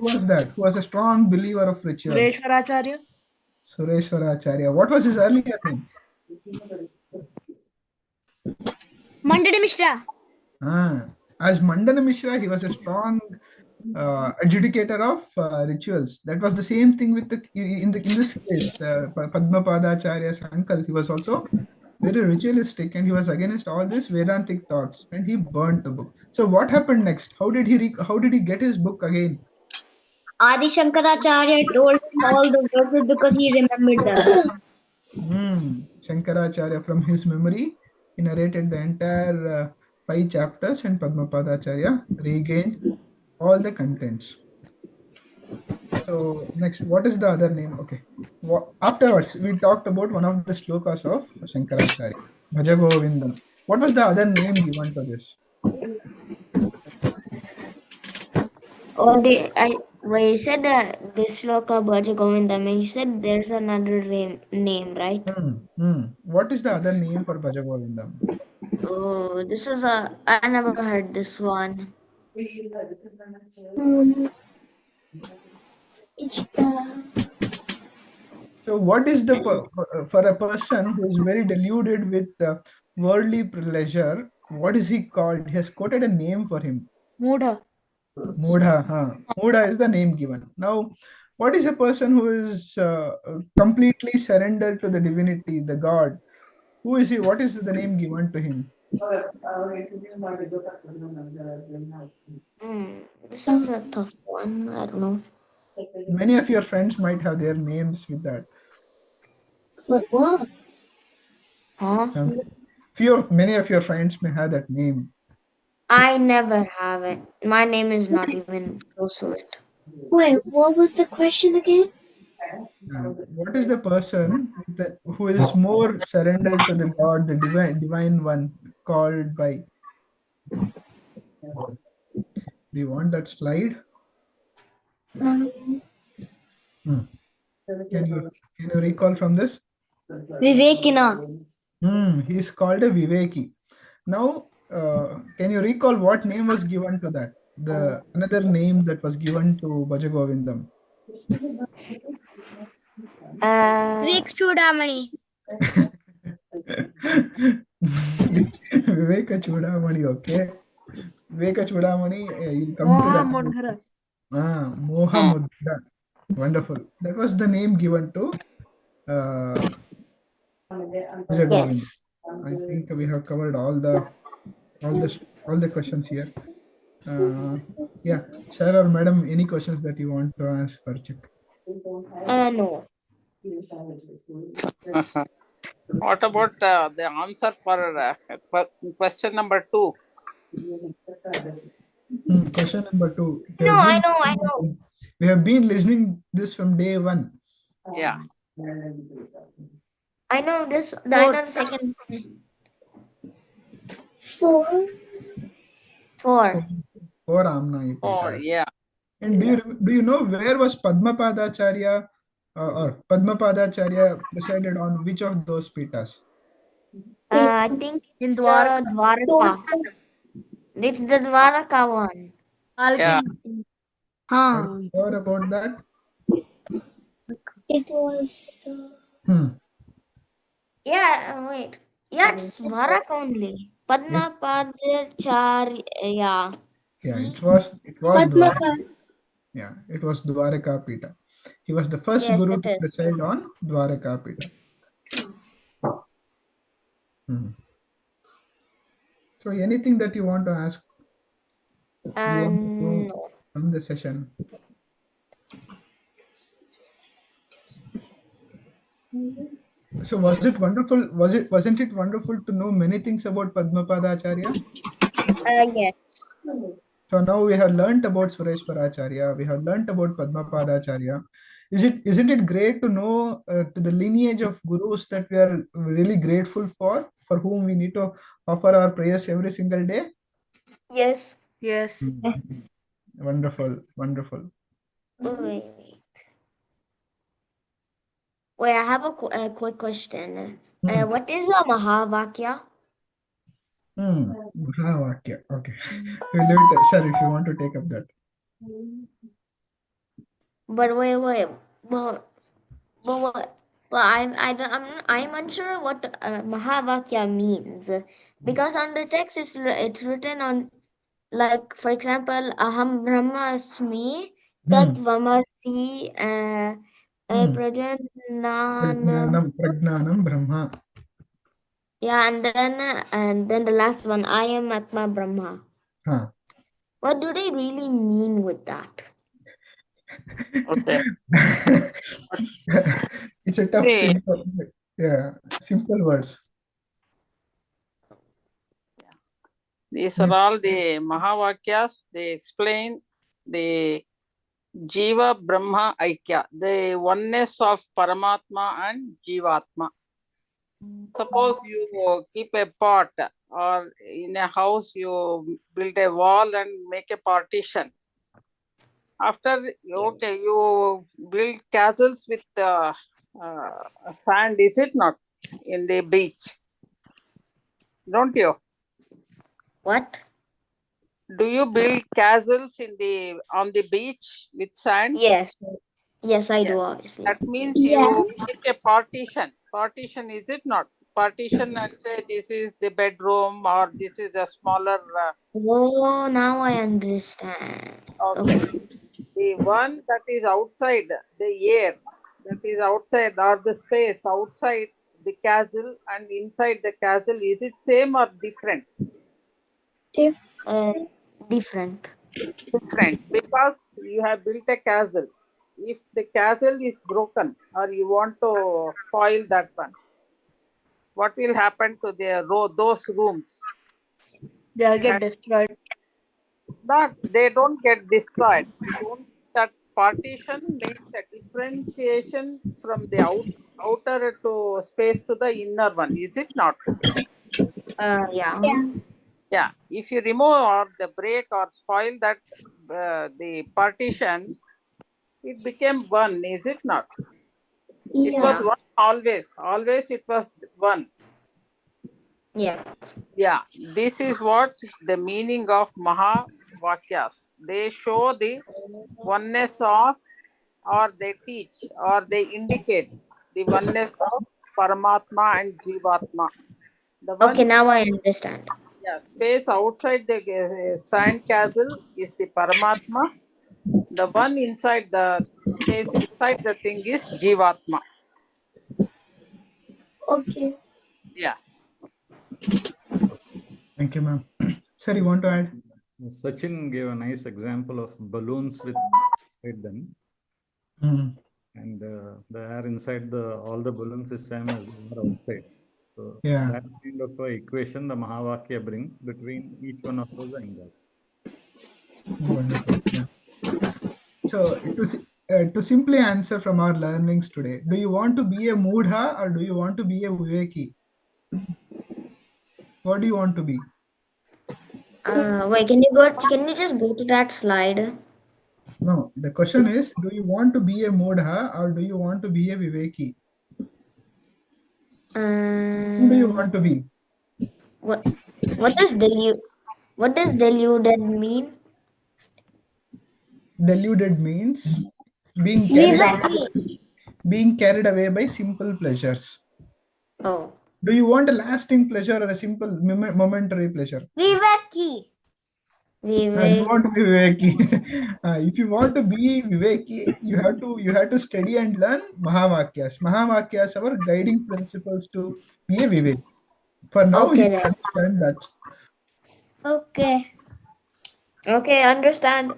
was that? Who was a strong believer of rituals? Shankaracharya. Sureshwaracharya. What was his earlier name? Mandana Mishra. As Mandana Mishra, he was a strong adjudicator of rituals. That was the same thing with in this case, Padmapaadaacharya's uncle. He was also very ritualistic, and he was against all these Vedantic thoughts, and he burnt the book. So what happened next? How did he get his book again? Adi Shankaracharya told him all the verses because he remembered them. Shankaracharya, from his memory, he narrated the entire 5 chapters, and Padmapaadaacharya regained all the contents. So next, what is the other name? Okay. Afterwards, we talked about one of the slokas of Shankaracharya, Bhaja Govindam. What was the other name given to this? Well, you said this sloka Bhaja Govindam, and you said there's another name, right? What is the other name for Bhaja Govindam? Oh, this is I never heard this one. So what is the for a person who is very deluded with worldly pleasure? What is he called? He has quoted a name for him. Mudha. Mudha. Mudha is the name given. Now, what is a person who is completely surrendered to the divinity, the God? Who is he? What is the name given to him? This is a tough one. I don't know. Many of your friends might have their names with that. What? Huh? Many of your friends may have that name. I never have it. My name is not even close to it. Wait, what was the question again? What is the person who is more surrendered to the God, the divine one, called by? Do you want that slide? Um, Can you recall from this? Vivekina. He is called a Viveki. Now, can you recall what name was given to that? The another name that was given to Bhaja Govindam. Chudamani. Viveka Chudamani, okay. Viveka Chudamani, you'll come to Moha that. Mudhara. Moha Mudra. Wonderful. That was the name given to Bhaja Govindam. Yes. I think we have covered all the questions here. Yeah, sir or madam, any questions that you want to ask for check? No. What about the answer for question number 2? Question number 2. No, I know. We have been listening this from day 1. Yeah. I know this. I know the second. 4. 4. For Amna. Oh, yeah. And do you know where was Padmapaadaacharya or Padmapaadaacharya presided on which of those pitas? I think In it's the Dwarka. Dwaraka. It's the Dwaraka one. Yeah. Are you sure about that? It was the... Yeah, wait. Yeah, it's Dwaraka only. Padmapaadaacharya. Yeah, See? it was Padmapa. Dwaraka. Yeah, it was Dwaraka Pita. He was the first Yes, guru it to is. preside on Dwaraka Pita. So anything that you want to ask? You want to know No. from the session? So was it wonderful? Wasn't it wonderful to know many things about Padmapaadaacharya? Yes. So now we have learnt about Sureshwaracharya. We have learnt about Padmapaadaacharya. Isn't it great to know to the lineage of gurus that we are really grateful for whom we need to offer our prayers every single day? Yes. Yes. Wonderful. Wait. Wait, I have a quick question. What is a Mahavakya? Mahavakya. Okay. We'll leave it, sir, if you want to take up that. But wait. But what? Well, I'm unsure what Mahavakya means because on the text it's written on, like, for example, Aham Brahmasmi Tat Vamasi Prajananam. Pragnanam Brahma. Yeah, and then the last one, I am Atma Brahma. What do they really mean with that? Okay. It's a tough Hey. thing. Yeah, simple words. These are all the Mahavakyas. They explain the Jiva Brahma Aikya, the oneness of Paramatma and Jivatma. Suppose you keep a pot, or in a house you build a wall and make a partition. After, okay, you build castles with sand, is it not, in the beach? Don't you? What? Do you build castles on the beach with sand? Yes, I do, obviously. That means you make a partition. Partition, is it not? Partition and say this is the bedroom or this is a smaller. Oh, now I understand. Okay. The one that is outside, the air that is outside, or the space outside the castle and inside the castle, is it same or different? Different. Different, because you have built a castle. If the castle is broken or you want to spoil that one, what will happen to their those rooms? They'll get destroyed. Not, they don't get destroyed. That partition makes a differentiation from the outer to space to the inner one, is it not? Yeah. Yeah. If you remove or the break or spoil that the partition, it became one, is it not? It was Yeah. one always. Always it was one. Yeah. Yeah. This is what the meaning of Mahavakyas. They show the oneness of, or they teach, or they indicate the oneness of Paramatma and Jivatma. The one, Okay, now I understand. yeah, space outside the sand castle is the Paramatma. The one inside the space inside the thing is Jivatma. Okay. Yeah. Thank you, ma'am. Sir, you want to add? Sachin gave a nice example of balloons with inside them, and the air inside all the balloons is same as the air outside. So Yeah. that kind of a equation the Mahavakya brings between each one of those angles. Wonderful. Yeah. So to simply answer from our learnings today, do you want to be a Moodha or do you want to be a Viveki? What do you want to be? Wait, can you just go to that slide? No, the question is, do you want to be a Moodha or do you want to be a Viveki? Who do you want to be? What does deluded mean? Deluded means being carried away by simple pleasures. Oh. Do you want a lasting pleasure or a simple momentary pleasure? Viveki. You want to be Viveki. If you want to be Viveki, you have to study and learn Mahavakyas. Mahavakyas are our guiding principles to be a Viveki. For now, Okay, you then. understand that. Okay. Okay, understand.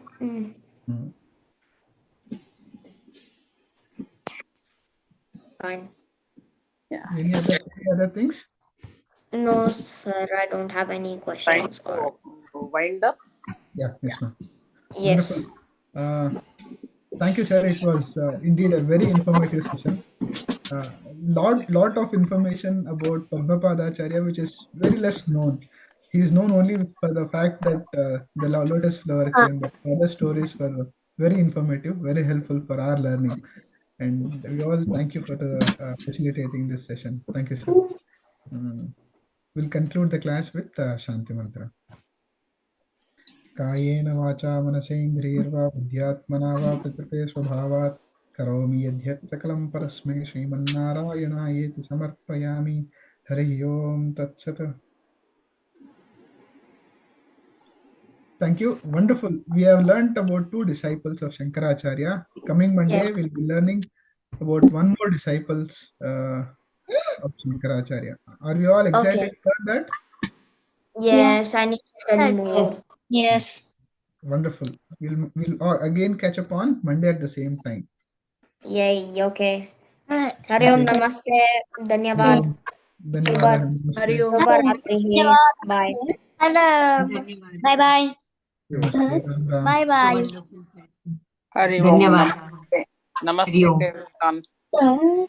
Fine. Yeah. Any other things? No, sir, I don't have any Trying questions. to wind up. Yeah, yes, ma'am. Yes. Wonderful. Thank you, sir. It was indeed a very informative session. Lot of information about Padmapaadaacharya, which is very less known. He is known only for the fact that the lotus flower came, but other stories were very informative, very helpful for our learning. And we all thank you for facilitating this session. Thank you, sir. We'll conclude the class with Shanti Mantra. कायेन वाचा मनसेन्द्रियर्वा बुद्ध्यात्मना वा प्रकृते स्वभावात् करोमि यद्यत् सकलं परस्मै श्रीमन्नारायणायेति समर्पयामि. हरिः ओम तत्सत्. Thank you. Wonderful. We have learnt about 2 disciples of Shankaracharya. Coming Monday, we'll be learning about 1 more disciples of Shankaracharya. Are we all excited to learn that? Yes, I need to study more. Yes. Wonderful. We'll again catch up on Monday at the same time. Yay, okay. Alright. Hari Om Namaste. Dhanyabad. धन्यवाद. नमस्ते. Hari Om. Shubharatri. Bye. Bye bye. नमस्ते. Ram Ram. Bye bye. Hari Om. Namaste to everyone.